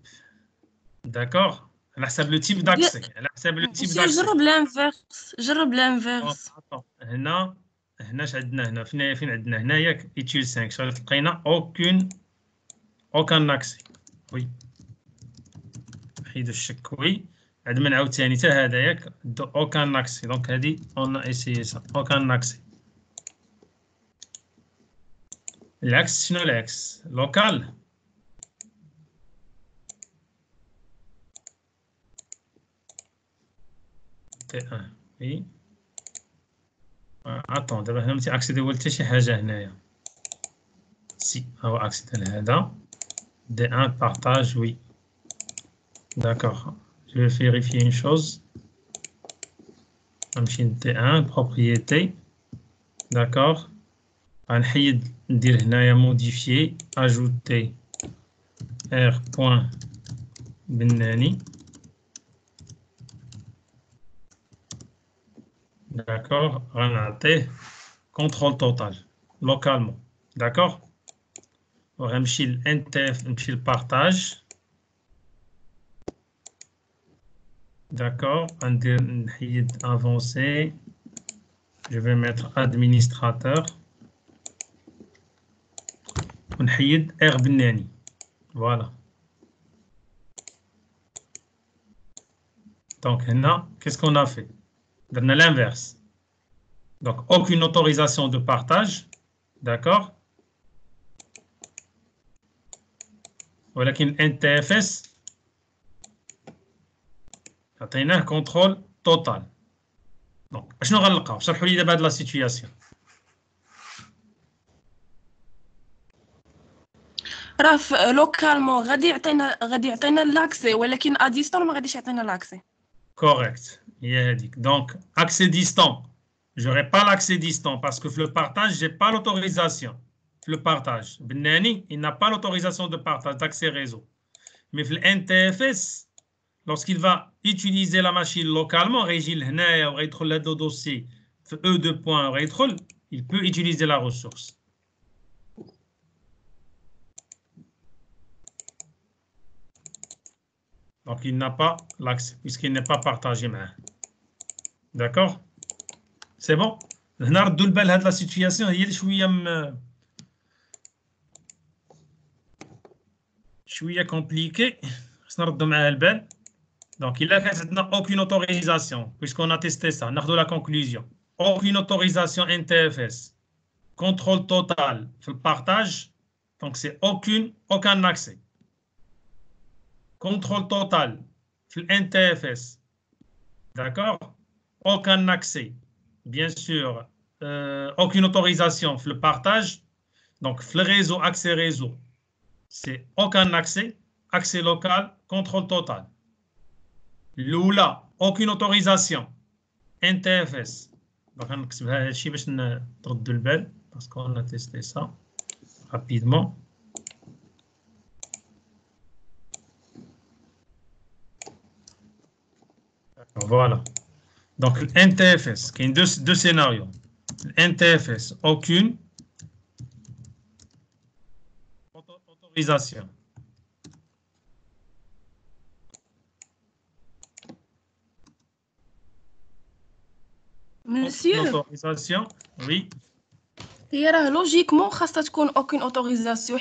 D'accord? على حساب لو تيب داكسي. على حساب لو تيب داكسي. جرب لانفيرس. هنا اش عندنا هنا فين عندنا هنايا ايتيل 5 شغل لقينا aucun accès. وي حيدوا الشك وي عاد من عاوتاني حتى هذا ياك aucun accès. دونك هذه اون اسيي سا aucun accès. العكس شنو العكس؟ لوكال. T1 وي attends دابا هنا متي اكسيدي ولا حتى شي حاجه هنايا. سي هو اكسيدي لهذا D1 partage oui. D'accord. Je vais vérifier une chose. نمشي D1 propriété. D'accord. غنحيد ندير هنايا modifier ajouter r.بناني. D'accord, غنعطيه contrôle total localement. D'accord. غنمشي ل NTF نمشي ل partage. D'accord, غندير نحيد avancé. Je vais mettre administrateur. ونحيد R بناني. Voilà. Donc هنا qu'est-ce qu'on a fait? Dans l'inverse. Donc, aucune autorisation de partage. D'accord. ولكن NTFS عطيناه contrôle total. Donc, شنو غنلقاو؟ شرحوا لي دابا هاد لا سيتوياسيون. راه لوكالمون غادي يعطينا لاكسي ولكن ا ديستون ما غاديش يعطينا لاكسي. Correct. Donc, accès distant. Je n'aurai pas l'accès distant parce que le partage, je n'ai pas l'autorisation. Le partage. Benani, il n'a pas l'autorisation de partage, d'accès réseau. Mais le NTFS, lorsqu'il va utiliser la machine localement, il peut utiliser la ressource. Donc, il n'a pas l'accès puisqu'il n'est pas partagé. D'accord? C'est bon? هنا ردوا البال هاد لا سيتوياسيون هي اللي شويه كومبليكي خصنا نردوا معاها البال. دونك الا كانت عندنا aucune autorisation puisqu'on a testé ça ناخذوا la conclusion. Aucune autorisation NTFS. Contrôle total في البارtage. Donc c'est aucun accès. Contrôle total في NTFS. D'accord? Aucun accès. Bien sûr, aucune autorisation pour le partage. Donc, le réseau, accès réseau, c'est aucun accès, accès local, contrôle total. L'oula, aucune autorisation. NTFS. Donc, on va essayer de تردوا البال parce qu'on a testé ça rapidement. Voilà. Donc, le NTFS, qui est deux scénarios. NTFS, aucune autorisation. Monsieur, autorisation, oui. هي راه لوجيكمون خاصها تكون اوكين اوتوريزاسيون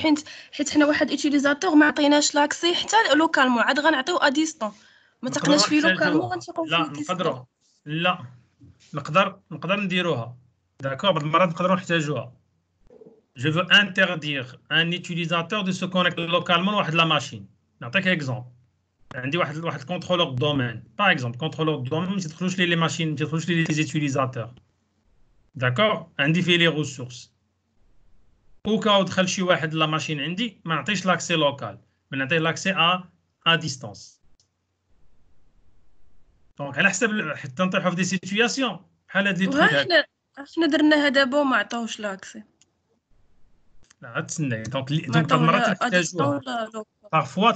حيت حنا واحد اوتيليزاتور ما عطيناش لاكسي حتى لوكالمون عاد غنعطيو ا ديستون ما تقناش فيه لوكالمون غنتيقوا فيه لا نقدروا لا نقدر نديروها داكور بعض المرات نقدروا نحتاجوها. Je veux interdire un utilisateur de se connecter localement à la machine. نعطيك اكزومبل. عندي واحد كونترولور دومين باغ اكزومبل كونترولور دومين ما تدخلوش لي ماشين ما تدخلوش لي زيتيليزاتور داكور عندي فيه لي ريسورس او كاو دخل شي واحد لا ماشين عندي ما نعطيش لاكسي لوكال ما نعطيه لاكسي ا ديستانس دونك على حسب حتى نطيحوا في دي سيتوياسيون بحال هاد لي تروك حنا درناها دابا وما عطاوش لاكسي لا تسناي دونك بعض المرات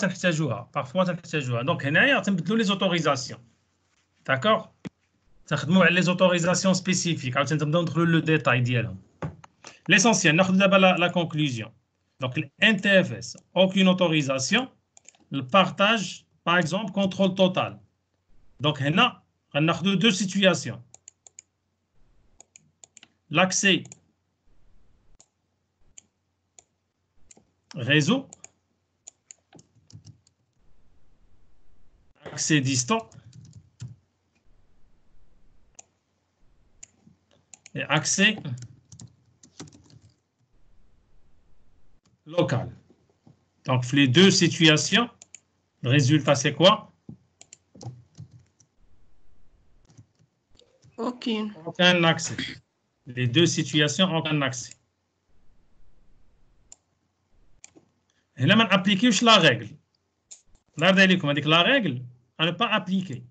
تحتاجوها parfois تنحتاجوها دونك هنايا تنبدلوا لي زوتوريزاسيون داكور تخدموا على لي زوتوريزاسيون سبيسيفيك عاوتاني تنبداو ندخلوا لو ديتاي ديالهم l'essentiel ناخذ دابا la conclusion donc le NTFS aucune autorisation le partage par exemple contrôle total donc هنا غناخذوا deux situations l'accès réseau accès distant et accès local. Donc, les deux situations, le résultat, c'est quoi? Aucun accès. Les deux situations, aucun accès. Et là, on applique la règle. La règle, à ne pas appliquer.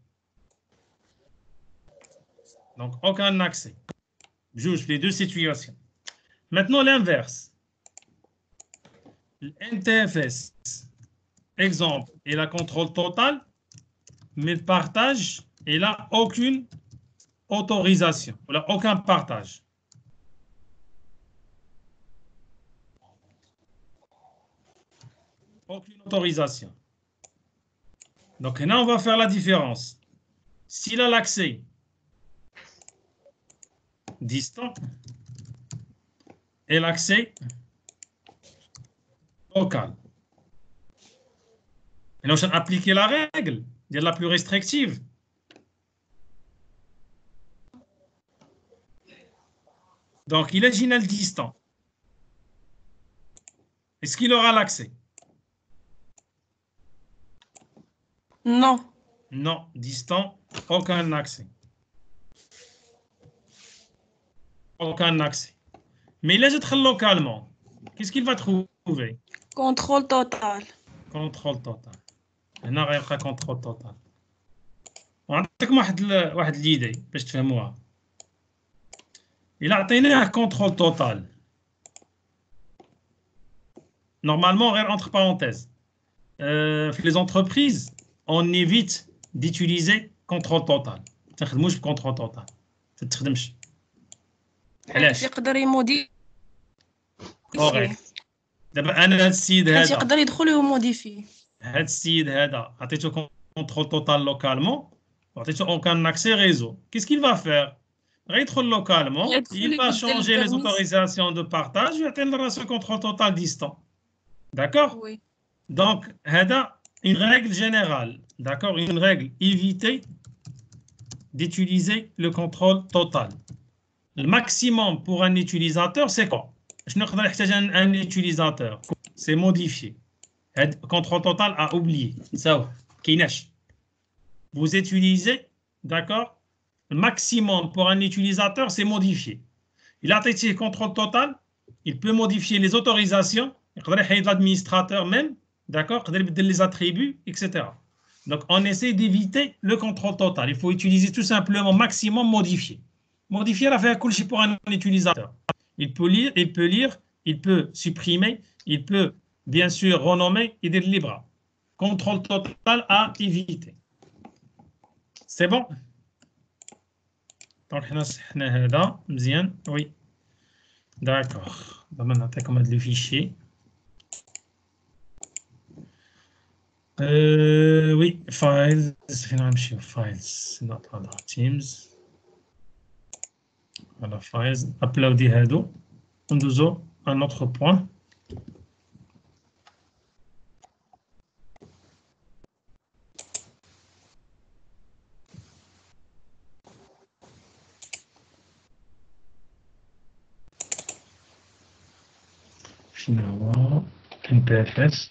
Donc, aucun accès. Juste les deux situations. Maintenant, l'inverse. Le NTFS, exemple, il a contrôle total, mais le partage, il n'a aucune autorisation. Il n'a aucun partage. Aucune autorisation. Donc, là, on va faire la différence. S'il a l'accès distant et l'accès local. Et nous allons appliquer la règle, la plus restrictive. Donc, il est général distant. Est-ce qu'il aura l'accès? Non. Non, distant, aucun accès. Aucun accès. Mais il est localement. Qu'est-ce qu'il va trouver? Contrôle total. Contrôle total. هنا غيبقى contrôle total. وعندكم واحد l'idée باش تفهموها. Il a عطيناه contrôle total. Normalement, entre parenthèses, les entreprises, on évite d'utiliser contrôle total. ما تخدموش بcontrôle total. ما تخدمش. علاش؟ يقدر يمودي. دابا انا هذا السيد هذا يقدر يدخل ويموديفي. هذا السيد هذا عطيته كونترول توتال لوكالمون وعطيته aucun accès réseau. Qu'est-ce qu'il va faire? غيدخل لوكالمون il va changer les autorisations de partage ويعطينا ce contrôle total distant. D'accord? Oui. Donc هذا une règle générale. D'accord? Une règle, éviter d'utiliser le contrôle total. Le maximum pour un utilisateur, c'est quoi? Je ne peux pas un utilisateur. C'est modifié. Le contrôle total a oublié. Ça, vous utilisez, d'accord? Le maximum pour un utilisateur, c'est modifié. Il a été contrôle total, il peut modifier les autorisations, l'administrateur même, d'accord? Les attributs, etc. Donc, on essaie d'éviter le contrôle total. Il faut utiliser tout simplement maximum modifier. Modifier la faire cool pour un utilisateur. Il peut lire, il peut supprimer, il peut bien sûr renommer et dire libre. Contrôle total à éviter. C'est bon? Donc, oui. D'accord. Maintenant, tu as commandé le fichier. Oui, files. Files, not other teams. Voilà, files. Uploader هادو. ندوزو un autre point. Finalement, NPFS.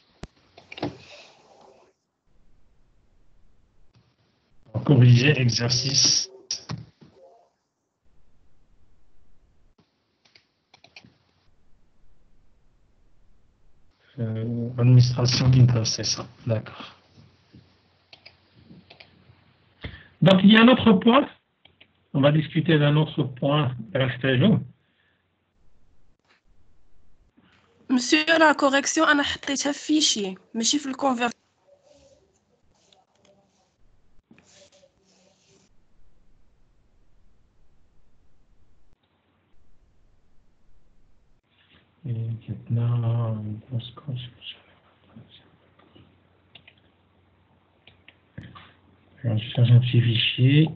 Corriger exercice. Administration Windows, c'est ça. D'accord. Donc, il y a un autre point. On va discuter d'un autre point. Monsieur, la correction, أنا حطيتها في fichier ماشي في الconvert. Je cherche un petit fichier.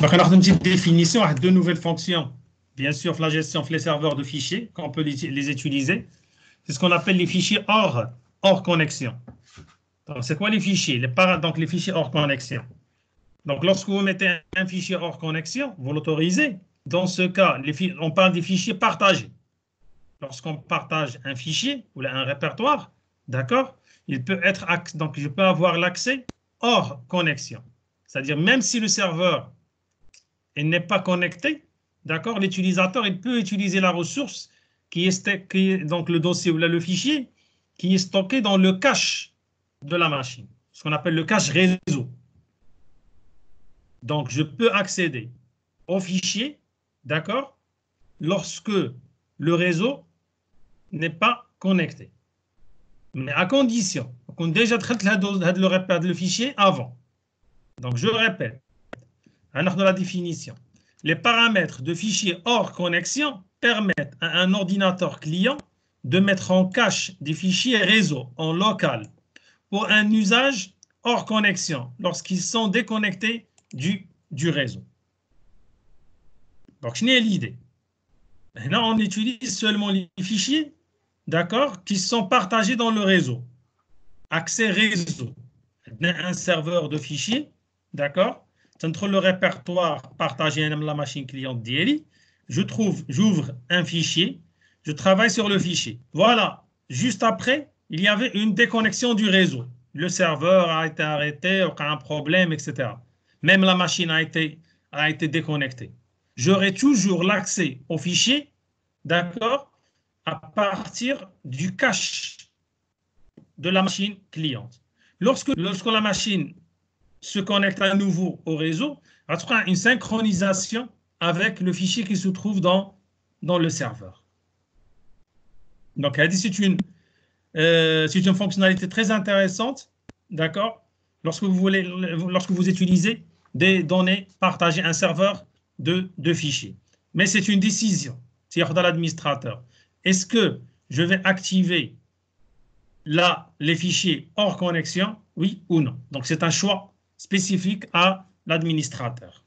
Donc, on a une petite définition avec deux nouvelles fonctions. Bien sûr, la gestion les serveurs de fichiers, qu'on peut les utiliser. C'est ce qu'on appelle les fichiers hors connexion. Donc, c'est quoi les fichiers? Donc, les fichiers hors connexion. Donc, lorsque vous mettez un fichier hors connexion, vous l'autorisez. Dans ce cas, on parle des fichiers partagés. Lorsqu'on partage un fichier ou un répertoire, d'accord, donc je peux avoir l'accès hors connexion. C'est-à-dire, même si le serveur n'est pas connecté, d'accord, l'utilisateur il peut utiliser la ressource qui est donc le dossier ou le fichier qui est stocké dans le cache de la machine, ce qu'on appelle le cache réseau. Donc, je peux accéder au fichier, d'accord, lorsque le réseau n'est pas connecté. Mais à condition qu'on ait déjà traité le fichier avant. Donc, je répète, alors de la définition. Les paramètres de fichiers hors connexion permettent à un ordinateur client de mettre en cache des fichiers réseau en local pour un usage hors connexion lorsqu'ils sont déconnectés du réseau. Donc, je n'ai l'idée. Là, on utilise seulement les fichiers, d'accord, qui sont partagés dans le réseau. Accès réseau. Un serveur de fichiers, d'accord, entre le répertoire partagé avec la machine cliente d'IELI, j'ouvre un fichier, je travaille sur le fichier. Voilà, juste après, il y avait une déconnexion du réseau. Le serveur a été arrêté, aucun problème, etc. Même la machine a été déconnectée. J'aurai toujours l'accès au fichier, d'accord, à partir du cache de la machine cliente. Lorsque la machine se connecte à nouveau au réseau, on aura une synchronisation avec le fichier qui se trouve dans le serveur. Donc, c'est une fonctionnalité très intéressante, d'accord, lorsque vous utilisez des données partagées, un serveur de fichiers. Mais c'est une décision, c'est de l'administrateur. Est-ce que je vais activer là les fichiers hors connexion, oui ou non? Donc, c'est un choix spécifique à l'administrateur.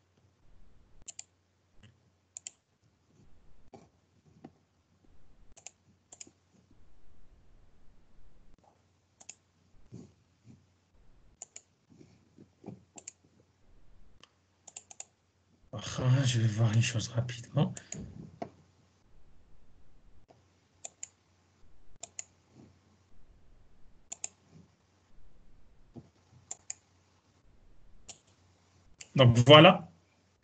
Je vais voir les choses rapidement. Donc voilà,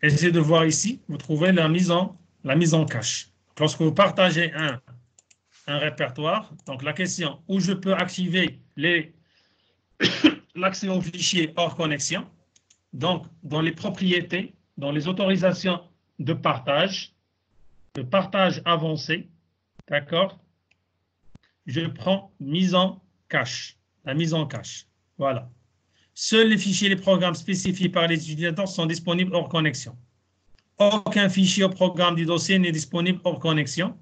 essayez de voir ici, vous trouvez la mise en cache. Lorsque vous partagez un répertoire, donc la question où je peux activer l'accès aux fichiers hors connexion, donc dans les propriétés, dans les autorisations de partage avancé, d'accord, je prends mise en cache, la mise en cache, voilà. Seuls les fichiers et les programmes spécifiés par les utilisateurs sont disponibles hors connexion. Aucun fichier au programme du dossier n'est disponible hors connexion.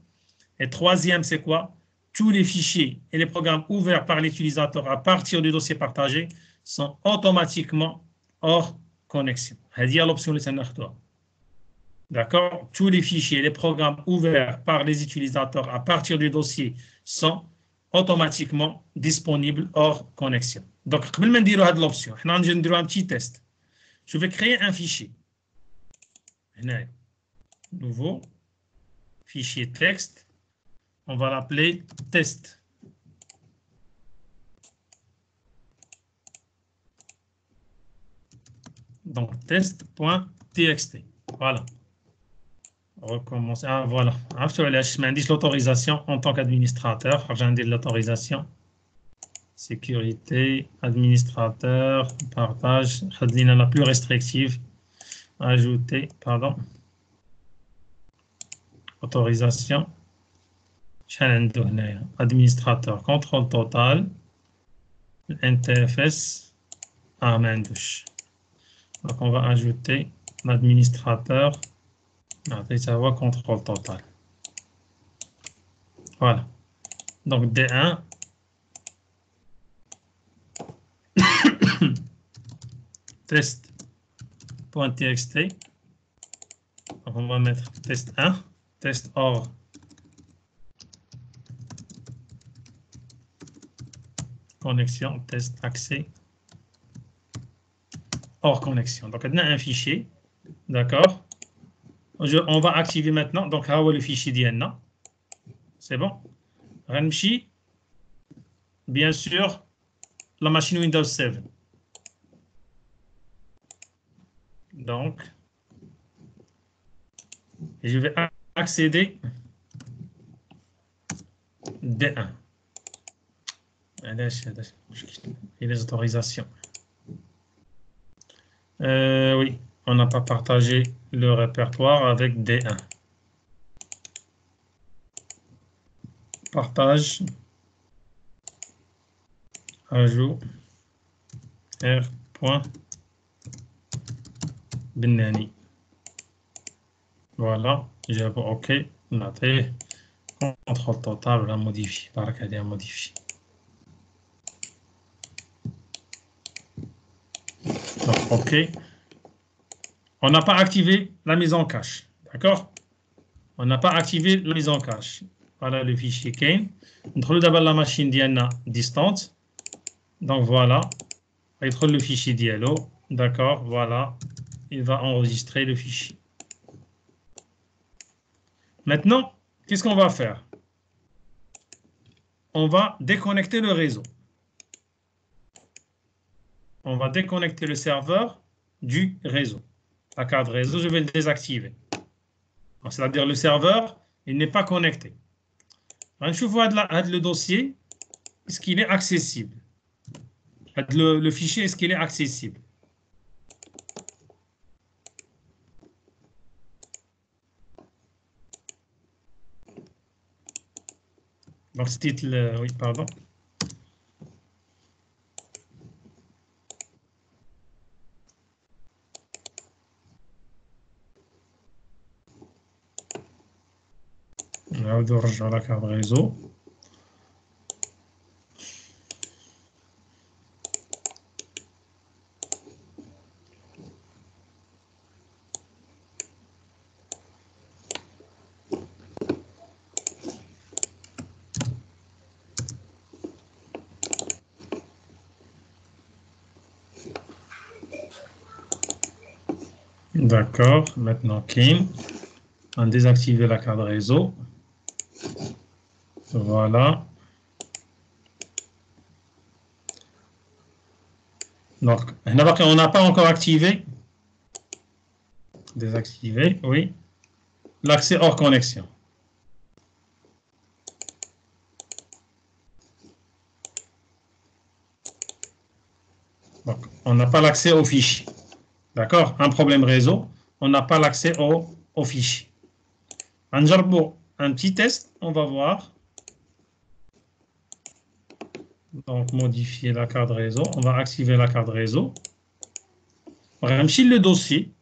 Et troisième, c'est quoi? Tous les fichiers et les programmes ouverts par l'utilisateur à partir du dossier partagé sont automatiquement hors connexion. C'est l'option que nous. D'accord? Tous les fichiers et les programmes ouverts par les utilisateurs à partir du dossier sont automatiquement disponibles hors connexion. Donc, avant de dire cette option, on va faire un petit test. Je vais créer un fichier. Nouveau fichier texte. On va l'appeler test. Donc, test.txt. Voilà. Recommencer. Ah, voilà. Je m'indique l'autorisation en tant qu'administrateur. J'ai l'autorisation. Sécurité, administrateur, partage. La plus restrictive. Ajouter, pardon. Autorisation. Administrateur, contrôle total. NTFS. Armandouche. Donc, on va ajouter l'administrateur. Ça va contrôle total. Voilà. Donc, D1. Test.txt. On va mettre test 1. Test hors. Connexion. Test accès. Hors connexion. Donc, on a un fichier. D'accord. On va activer maintenant. Donc, le fichier d'IANA. C'est bon. Renchi. Bien sûr, la machine Windows 7. Donc, je vais accéder D1. Et les autorisations. Oui, on n'a pas partagé le répertoire avec D1. Partage. Ajout. R.Benani. Voilà, j'ai OK. Noté. Contrôle total, on l'a modifié. Barcadé a modifié. Donc, OK. On n'a pas activé la mise en cache. D'accord? On n'a pas activé la mise en cache. Voilà le fichier Kane. On trouve d'abord la machine Diana distante. Donc voilà. Il trouve le fichier Diallo. D'accord, voilà. Il va enregistrer le fichier. Maintenant, qu'est-ce qu'on va faire? On va déconnecter le réseau. On va déconnecter le serveur du réseau. La carte réseau, je vais le désactiver. C'est-à-dire le serveur, il n'est pas connecté. Je vois le dossier, est-ce qu'il est accessible? Le fichier, est-ce qu'il est accessible? Donc, ce titre, oui, pardon. On va rejoindre la carte réseau. D'accord, maintenant Kim. On va désactiver la carte réseau. Voilà. Donc, on n'a pas encore activé désactiver, oui. L'accès hors connexion. Donc, on n'a pas l'accès aux fichiers. D'accord? Un problème réseau, on n'a pas l'accès aux fichiers. Un petit test, on va voir. Donc, modifier la carte réseau. On va activer la carte réseau. On va remplier le dossier.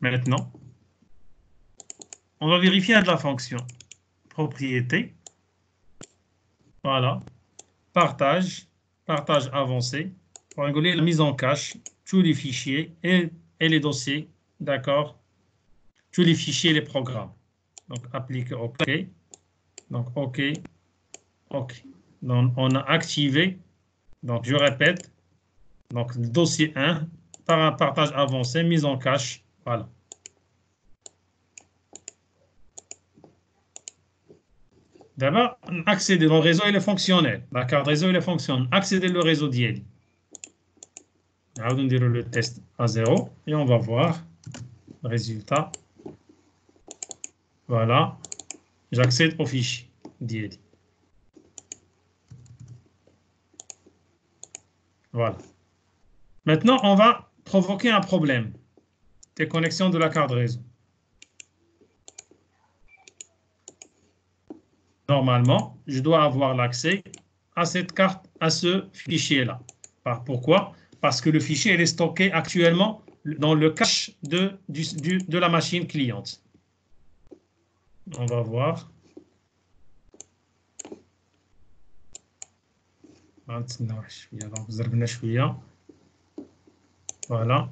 Maintenant, on va vérifier de la fonction propriété. Voilà. Partage avancé. Pour réguler la mise en cache, tous les fichiers et les dossiers. D'accord? Tous les fichiers et les programmes. Donc, appliquer OK. Donc, OK. OK. Donc, on a activé. Donc, je répète. Donc, le dossier 1, par un partage avancé, mise en cache. Voilà. D'abord, accéder au réseau, il est fonctionnel. La carte réseau, il est fonctionnel. Accéder au réseau d'IELI. On va dire le test à 0 et on va voir le résultat. Voilà. J'accède au fichier d'IELI. Voilà. Maintenant, on va provoquer un problème. Déconnexion de la carte réseau. Normalement, je dois avoir l'accès à cette carte, à ce fichier-là. Pourquoi? Parce que le fichier est stocké actuellement dans le cache de la machine cliente. On va voir. Voilà.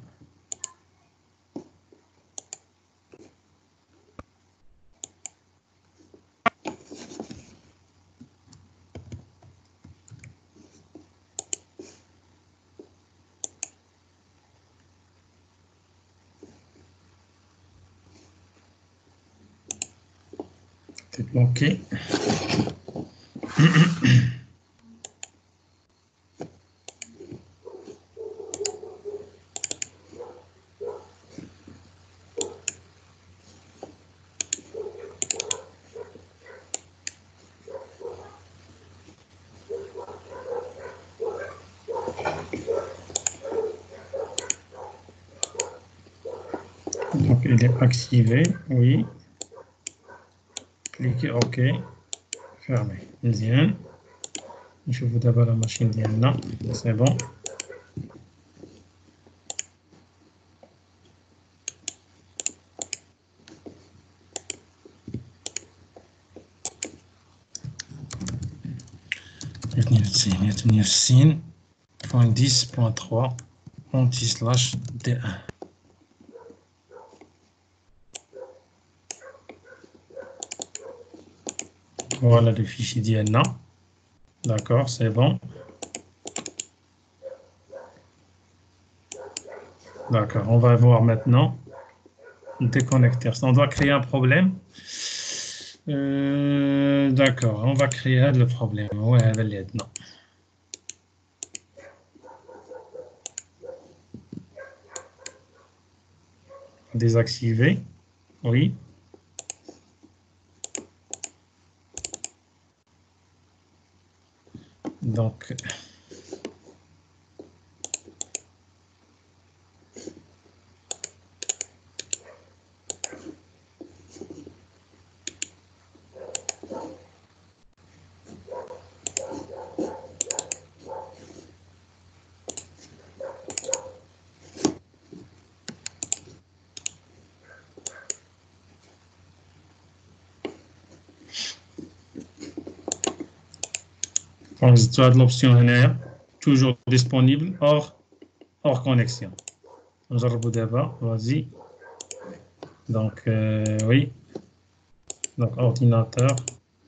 C'est bloqué. Donc, il est activé, oui. Cliquez OK. Fermé. Bien. Je vous d'abord la machine là. C'est bon. .10.3 anti/D1. Voilà le fichier d'IELI. D'accord, c'est bon. D'accord, on va voir maintenant. Déconnecter. On doit créer un problème. D'accord, on va créer le problème. Ouais, non. Désactiver. Oui. Donc, tu as l'option toujours disponible hors connexion. On va d'abord, vas-y. Donc, oui. Donc, ordinateur.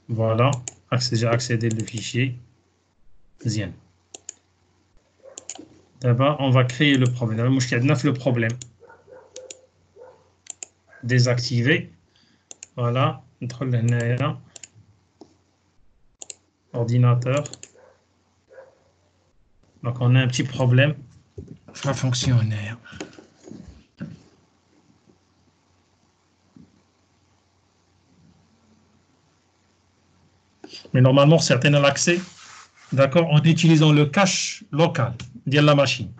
Voilà. J'ai accédé au fichier. Bien. D'abord, on va créer le problème. Le problème. Désactiver. Voilà. Ordinateur. Donc, on a un petit problème. Ça va fonctionner. Mais normalement, certains ont l'accès, d'accord, en utilisant le cache local de la machine.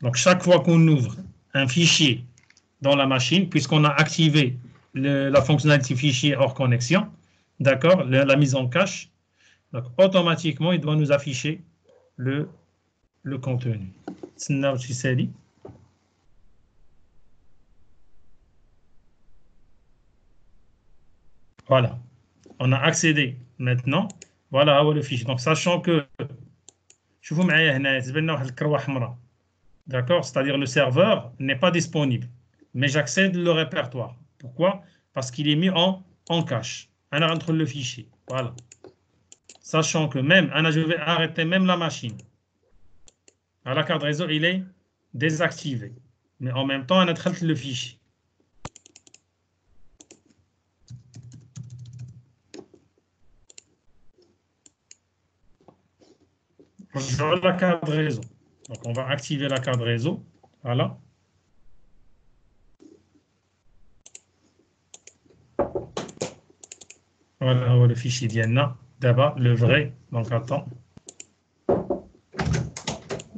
Donc, chaque fois qu'on ouvre un fichier dans la machine, puisqu'on a activé la fonctionnalité fichier hors connexion, d'accord, la mise en cache, donc automatiquement, il doit nous afficher le contenu. Voilà, on a accédé maintenant. Voilà le fichier. Donc, sachant que, je vous mets d'accord, c'est-à-dire le serveur n'est pas disponible, mais j'accède au répertoire. Pourquoi? Parce qu'il est mis en cache. On rentre le fichier. Voilà. Sachant que même, je vais arrêter même la machine. La carte réseau, il est désactivé. Mais en même temps, on a traité le fichier. Je la carte réseau. Donc, on va activer la carte réseau. Voilà. Voilà le fichier Diana. D'abord, le vrai. Donc, attends.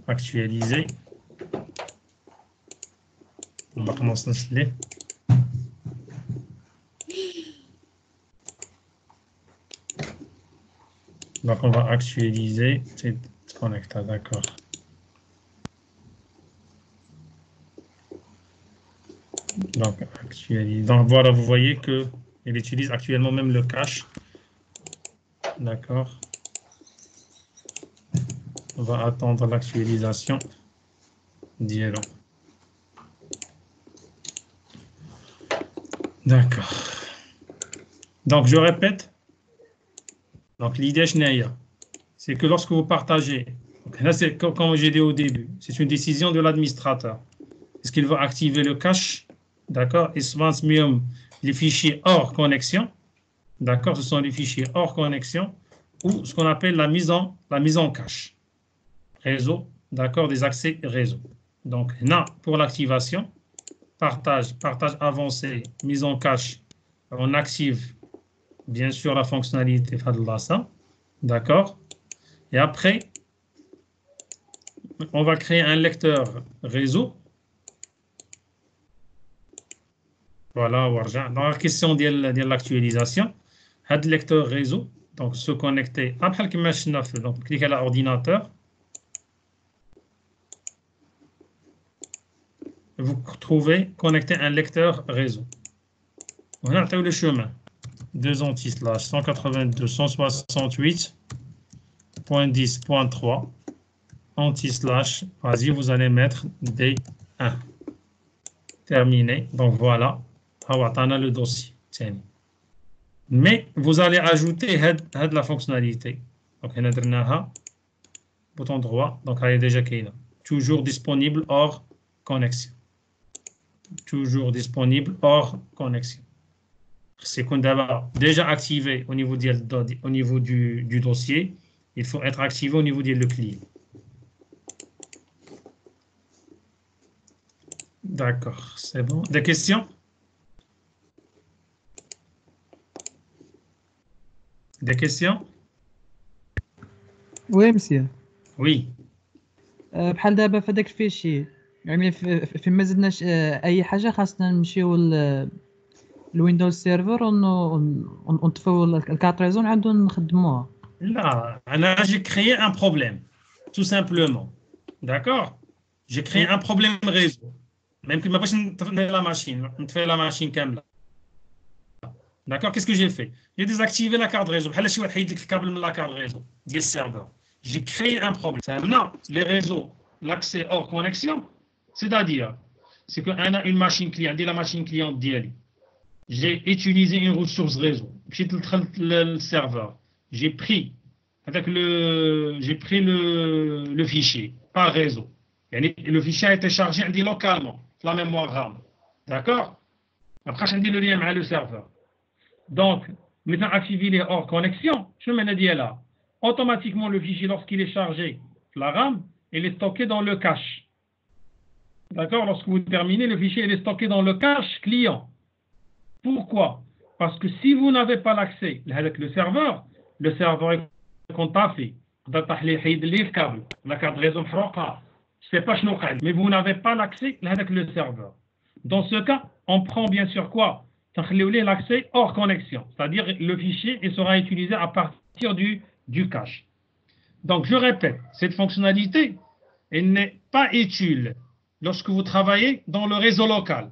Actualiser. On va commencer à installer. Donc, on va actualiser. C'est connecté, d'accord. Donc, actualiser. Donc, voilà, vous voyez qu'il utilise actuellement même le cache. D'accord. On va attendre l'actualisation. Dialog. D'accord. Donc, je répète. Donc, l'idée, c'est que lorsque vous partagez, là, c'est comme j'ai dit au début, c'est une décision de l'administrateur. Est-ce qu'il va activer le cache? D'accord. Et souvent, les fichiers hors connexion. D'accord. Ce sont les fichiers hors connexion ou ce qu'on appelle la mise en cache. Réseau. D'accord. Des accès réseau. Donc, là, pour l'activation, partage avancé, mise en cache, on active bien sûr la fonctionnalité Fadlasa. D'accord. Et après, on va créer un lecteur réseau. Voilà, dans la question de l'actualisation, le lecteur réseau, donc se connecter, donc cliquez à l'ordinateur. Vous trouvez connecter un lecteur réseau. On a le chemin. 2 anti-slash 192.168.10.3 anti-slash, vas-y, vous allez mettre D1. Terminé. Donc voilà, on a le dossier. Mais vous allez ajouter la fonctionnalité. Donc, on a bouton droit. Donc, elle est déjà là. Toujours disponible hors connexion. Toujours disponible hors connexion. C'est qu'on a déjà activé au niveau du dossier. Il faut être activé au niveau du client. D'accord, c'est bon. Des questions? Des questions? Oui, monsieur. Oui. بحال دابا في هذاك الفيشي يعني في ما زدناش اي حاجه خاصنا نمشيو الويندوز سيرفر ونطفيو الكارت ريزو ونعاودو نخدموها. Là, j'ai créé un problème, tout simplement. D'accord? J'ai créé un problème réseau. Même que je ne fais la machine comme là. D'accord? Qu'est-ce que j'ai fait? J'ai désactivé la carte réseau. Je suis le câble de la carte réseau du serveur. J'ai créé un problème. Maintenant, les réseaux, l'accès hors connexion, c'est-à-dire, c'est qu'on a une machine client, la machine client d'IELI. J'ai utilisé une ressource réseau. J'ai le serveur. J'ai pris le fichier par réseau. Le fichier a été chargé localement, la mémoire RAM. D'accord? Après, j'ai dit le lien avec le serveur. Donc, maintenant, activer les hors connexion, je me dis là. Automatiquement, le fichier, lorsqu'il est chargé, la RAM, il est stocké dans le cache. D'accord? Lorsque vous terminez, le fichier il est stocké dans le cache client. Pourquoi? Parce que si vous n'avez pas l'accès avec le serveur, le serveur يكون طافي يقدر طاح ليه يحيد ليه الكابل لا كارت ريزو محروقه je sais pas شنو قاعد mais vous n'avez pas l'accès لهذاك le serveur. Dans ce cas, on prend bien sûr quoi? L'accès hors connexion, c'est-à-dire le fichier il sera utilisé à partir du cache. Donc je répète, cette fonctionnalité elle n'est pas utile lorsque vous travaillez dans le réseau local,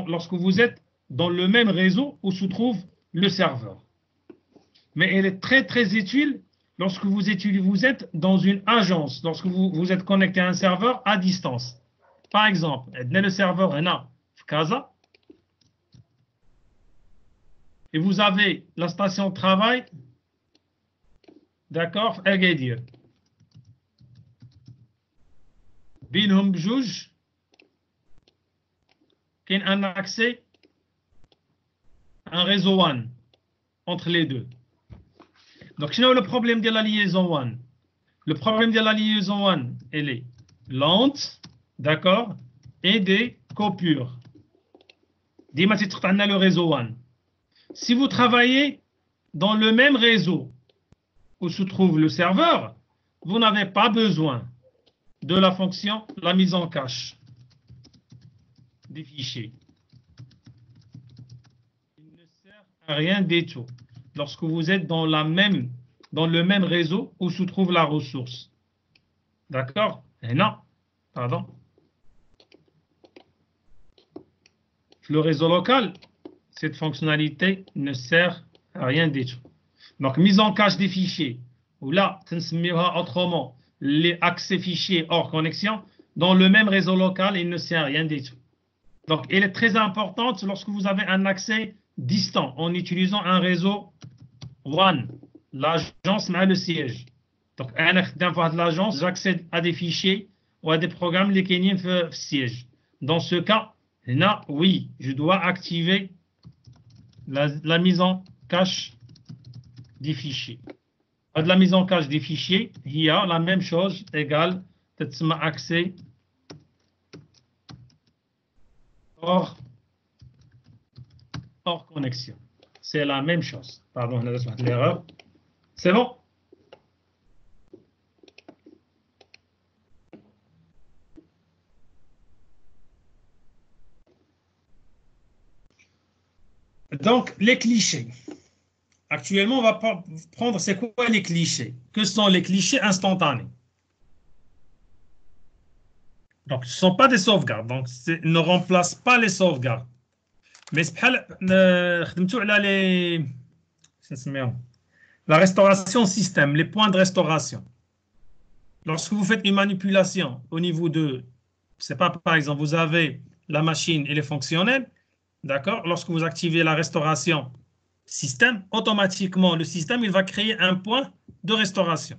lorsque vous êtes dans le même réseau où se trouve le serveur. Mais elle est très très utile lorsque vous êtes dans une agence, lorsque vous êtes connecté à un serveur à distance. Par exemple, le serveur est là, Casa, et vous avez la station de travail, d'accord, Agadir. Binhum bjouj, qui a un accès à un réseau WAN entre les deux. Donc, c'est le problème de la liaison WAN. Le problème de la liaison WAN, elle est lente, d'accord, et des coupures. Dis-moi si tu as le réseau WAN. Si vous travaillez dans le même réseau où se trouve le serveur, vous n'avez pas besoin de la fonction la mise en cache des fichiers. Il ne sert à rien du tout lorsque vous êtes dans le même réseau où se trouve la ressource. D'accord? Non, pardon. Le réseau local, cette fonctionnalité ne sert à rien du tout. Donc, mise en cache des fichiers, ou là, autrement, les accès fichiers hors connexion, dans le même réseau local, il ne sert à rien du tout. Donc, elle est très importante lorsque vous avez un accès distant en utilisant un réseau WAN, l'agence mais le siège. Donc, dans l'agence, j'accède à des fichiers ou à des programmes les le siège. Dans ce cas, là, oui, je dois activer la mise en cache des fichiers. De la mise en cache des fichiers, il y a la même chose égale accès hors connexion. C'est la même chose. Pardon, on a fait l'erreur. C'est bon? Donc, les clichés. Actuellement, on va prendre c'est quoi les clichés. Que sont les clichés instantanés? Donc, ce ne sont pas des sauvegardes. Donc, ne remplacent pas les sauvegardes. Mais la restauration système, les points de restauration. Lorsque vous faites une manipulation au niveau de, c'est pas par exemple, vous avez la machine et les fonctionnels, d'accord? Lorsque vous activez la restauration système, automatiquement, le système, il va créer un point de restauration.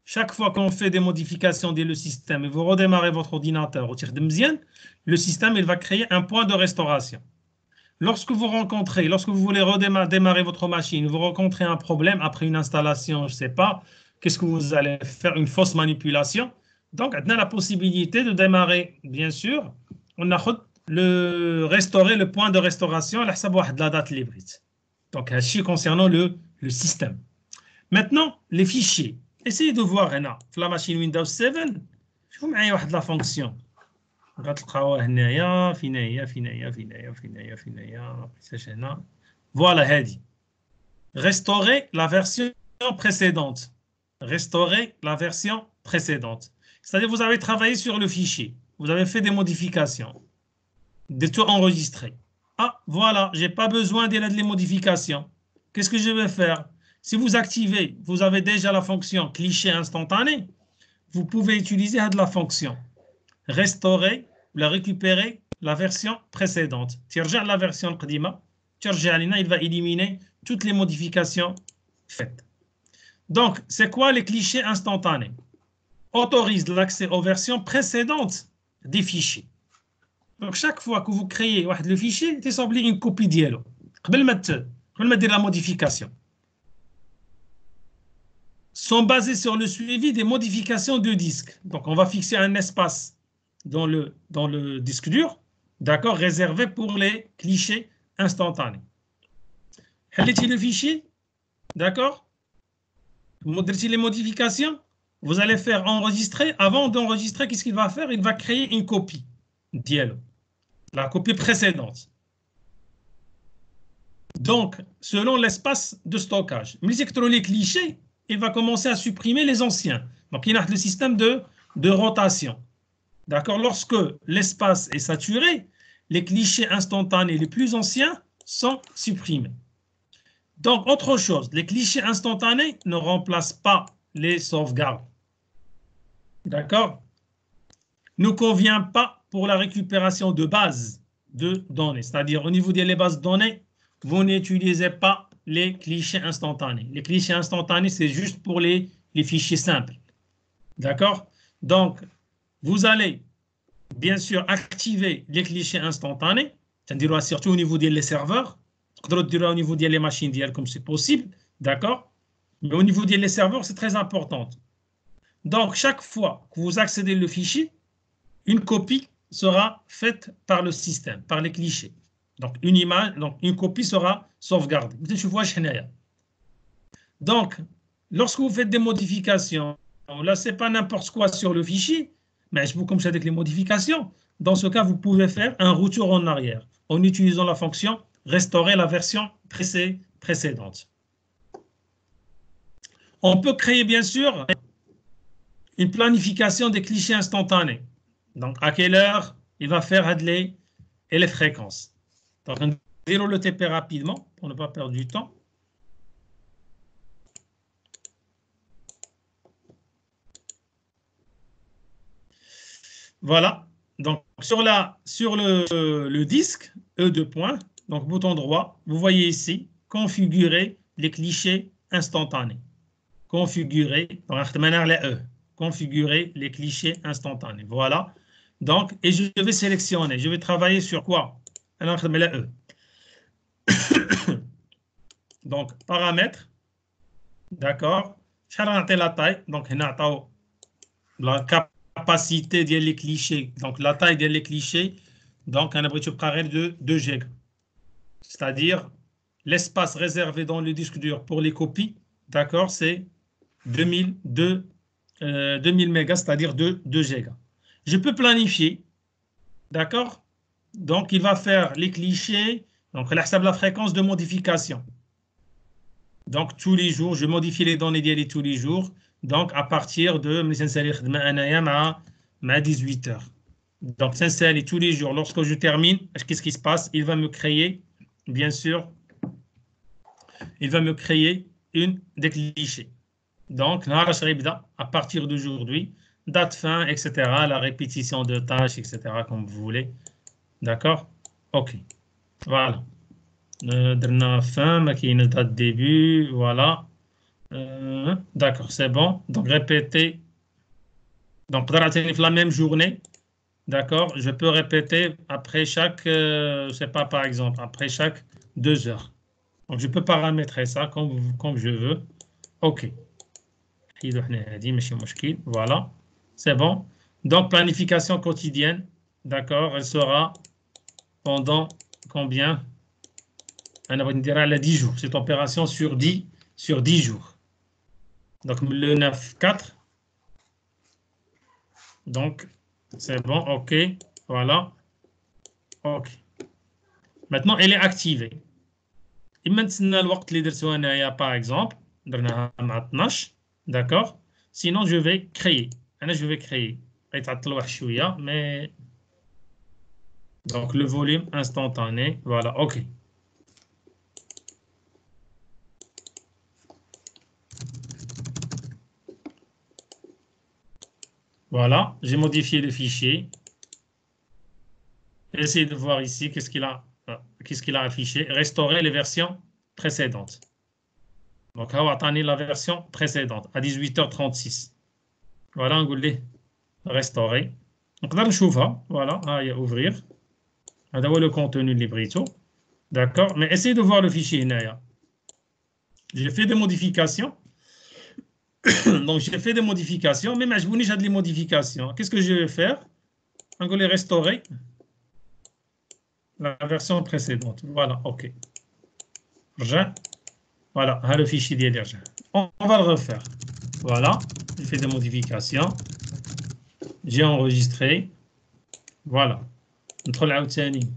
Chaque fois qu'on fait des modifications dans le système et vous redémarrez votre ordinateur au tir de mzian, le système, il va créer un point de restauration. Lorsque vous voulez redémarrer votre machine, vous rencontrez un problème après une installation, je ne sais pas, qu'est-ce que vous allez faire? Une fausse manipulation. Donc, on a la possibilité de démarrer, bien sûr, on a restaurer le point de restauration à la date libre. Donc, c'est concernant le système. Maintenant, les fichiers. Essayez de voir هنا في la machine Windows 7 شوفوا معايا واحد لا فونكسيون غتلقاوها هنايا فينايا هنا فوالا هذه restaurer la version précédente. Restaurer la version précédente. C'est-à-dire vous avez travaillé sur le fichier, vous avez fait des modifications, de tout enregistrer. Ah, voilà, j'ai pas besoin de les modifications. Qu'est-ce que je vais faire? Si vous activez, vous avez déjà la fonction cliché instantané, vous pouvez utiliser la fonction restaurer, la récupérer la version précédente. Tirja la version qdima, il va éliminer toutes les modifications faites. Donc, c'est quoi les clichés instantanés? Autorise l'accès aux versions précédentes des fichiers. Donc, chaque fois que vous créez le fichier, il semble une copie d'yellow. قبل ما dire la modification. Sont basés sur le suivi des modifications de disque. Donc, on va fixer un espace dans le disque dur, d'accord, réservé pour les clichés instantanés. Quel est le fichier? D'accord? Les modifications, vous allez faire enregistrer. Avant d'enregistrer, qu'est-ce qu'il va faire? Il va créer une copie d'IELO, la copie précédente. Donc, selon l'espace de stockage, les clichés, il va commencer à supprimer les anciens. Donc, il y a le système de rotation. D'accord? Lorsque l'espace est saturé, les clichés instantanés les plus anciens sont supprimés. Donc, autre chose, les clichés instantanés ne remplacent pas les sauvegardes. D'accord? Ne convient pas pour la récupération de base de données. C'est-à-dire, au niveau des bases de données, vous n'utilisez pas les clichés instantanés. Les clichés instantanés, c'est juste pour les fichiers simples. D'accord? Donc, vous allez, bien sûr, activer les clichés instantanés, c'est-à-dire surtout au niveau des serveurs, au niveau des machines comme c'est possible, d'accord? Mais au niveau des serveurs, c'est très important. Donc, chaque fois que vous accédez au fichier, une copie sera faite par le système, par les clichés. Donc, une image, donc une copie sera sauvegardée. Donc, lorsque vous faites des modifications, là, ce n'est pas n'importe quoi sur le fichier, mais je vous comme ça avec les modifications. Dans ce cas, vous pouvez faire un retour en arrière en utilisant la fonction restaurer la version précédente. On peut créer, bien sûr, une planification des clichés instantanés. Donc, à quelle heure il va faire Hadley et les fréquences. Donc, on déroule le TP rapidement pour ne pas perdre du temps. Voilà. Donc, sur le disque, E2 points, donc bouton droit, vous voyez ici, configurer les clichés instantanés. Configurer, configurer les clichés instantanés. Voilà. Donc, et je vais sélectionner. Je vais travailler sur quoi? Donc, paramètres. D'accord. La taille. Donc, la capacité des clichés. Donc, la taille des clichés. Donc, un abri de 2 GB. C'est-à-dire, l'espace réservé dans le disque dur pour les copies, d'accord, c'est 2000 mégas, c'est-à-dire 2 GB. Je peux planifier, d'accord? Donc, il va faire les clichés, donc il a la fréquence de modification. Donc, tous les jours, je modifie les données d'IELO tous les jours. Donc, à partir de 18 h. Donc, c'est tous les jours. Lorsque je termine, qu'est-ce qui se passe? Il va me créer, bien sûr, il va me créer des clichés. Donc, à partir d'aujourd'hui, date fin, etc., la répétition de tâches, etc., comme vous voulez. D'accord? OK. Voilà. Fin, maquine date début, voilà. D'accord, c'est bon. Donc, répéter. Donc, la même journée. D'accord? Je peux répéter après chaque, je ne sais pas, par exemple, après chaque 2 heures. Donc, je peux paramétrer ça comme je veux. OK. Voilà. C'est bon. Donc, planification quotidienne. D'accord? Elle sera pendant combien? On dirait à 10 jours. Cette opération sur 10 jours. Donc, le 9-4. Donc, c'est bon. OK. Voilà. OK. Maintenant, elle est activée. Et maintenant, le temps que par exemple, d'accord? Sinon, je vais créer. Je vais créer. Mais donc, le volume instantané. Voilà. OK. Voilà. J'ai modifié le fichier. Essayez de voir ici qu'est-ce qu'il a affiché. Restaurer les versions précédentes. Donc, on va attendre la version précédente à 18h36. Voilà, on va restaurer. Donc, là, je voilà, ouvrir. On va le contenu de Librito. D'accord, mais essayez de voir le fichier. J'ai fait des modifications. Donc, j'ai fait des modifications, mais je vous dis, j'ai des modifications. Qu'est-ce que je vais faire? On va les restaurer. La version précédente. Voilà, OK. Voilà, le fichier d'ILRG. On va le refaire. Voilà, j'ai fait des modifications. J'ai enregistré. Voilà. ندخل عاوتاني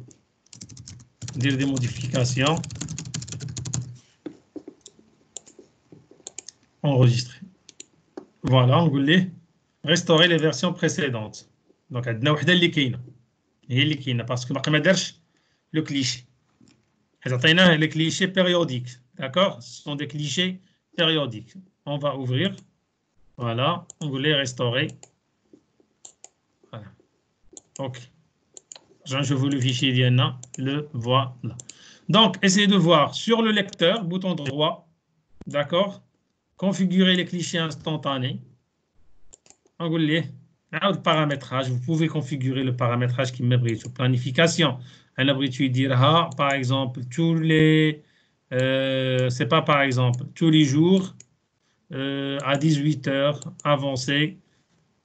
ندير des modifications. Enregistrer. Voilà, on voulait restaurer les versions précédentes. Donc, عندنا وحده اللي كاينه. هي اللي كاينه باسكو باقي ما دارش لو كليشي. حيت عطيناه les clichés périodiques. D'accord? Ce sont des clichés périodiques. On va ouvrir. Voilà, on voulait restaurer. Voilà. OK. Je veux le fichier Diana, le voilà. Donc, essayez de voir sur le lecteur, bouton droit. D'accord? Configurer les clichés instantanés. On voulait le paramétrage. Vous pouvez configurer le paramétrage qui m'abrite sur planification. Un abrite dira, par exemple, tous les. C'est pas par exemple, tous les jours à 18 heures avancées.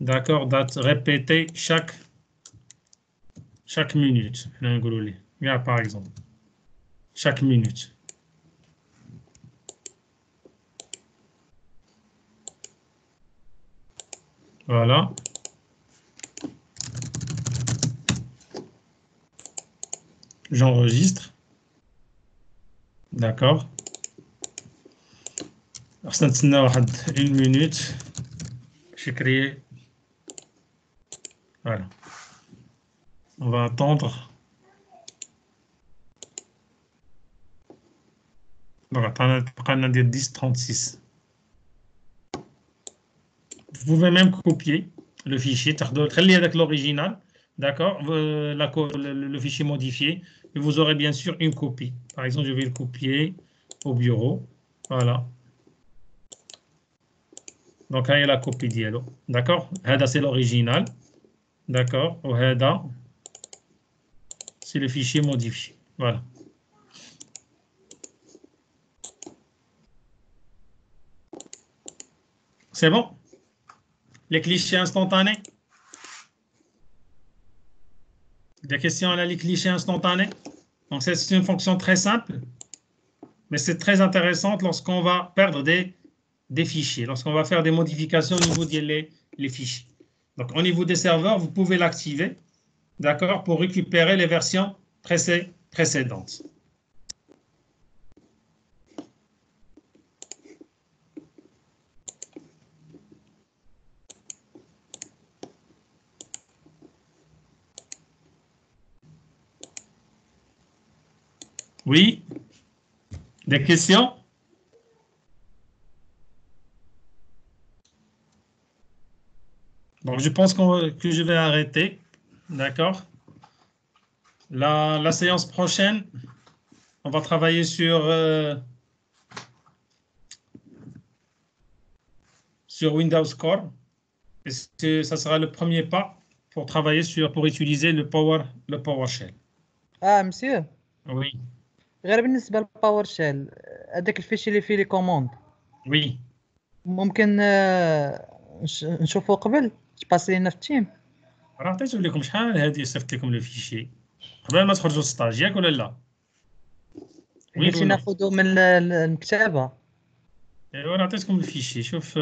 D'accord? Date répétée chaque minute. Regarde, par exemple. Chaque minute. Voilà. J'enregistre. D'accord. Alors, ça une minute. J'ai créé. Voilà. On va attendre. Donc, on a 10:36. Vous pouvez même copier le fichier, avec l'original, d'accord, le fichier modifié, et vous aurez bien sûr une copie. Par exemple, je vais le copier au bureau. Voilà. Donc, là, il y a la copie d'Yellow. D'accord? Hada, c'est l'original. D'accord? Ou Hada, c'est le fichier modifié. Voilà. C'est bon? Les clichés instantanés? Des questions à les clichés instantanés? Donc, c'est une fonction très simple, mais c'est très intéressante lorsqu'on va perdre des fichiers, lorsqu'on va faire des modifications au niveau des fichiers. Donc, au niveau des serveurs, vous pouvez l'activer, d'accord, pour récupérer les versions précédentes. Oui? Des questions? Donc, je pense que je vais arrêter. D'accord? La séance prochaine, on va travailler sur Windows Core. Et ça sera le premier pas pour travailler pour utiliser le PowerShell. مسيو Oui. غير بالنسبه للباور شيل هذاك الفيشي اللي فيه لي كوموند Oui. ممكن نشوفه قبل تباسي لنا في التيم راه عطيت لكم شحال هذه صيفط لكم لو فيشي قبل ما تخرجوا السطاج ياك ولا لا؟ قلتي ناخذه من المكتبه ايوا عطيتكم الفيشي شوف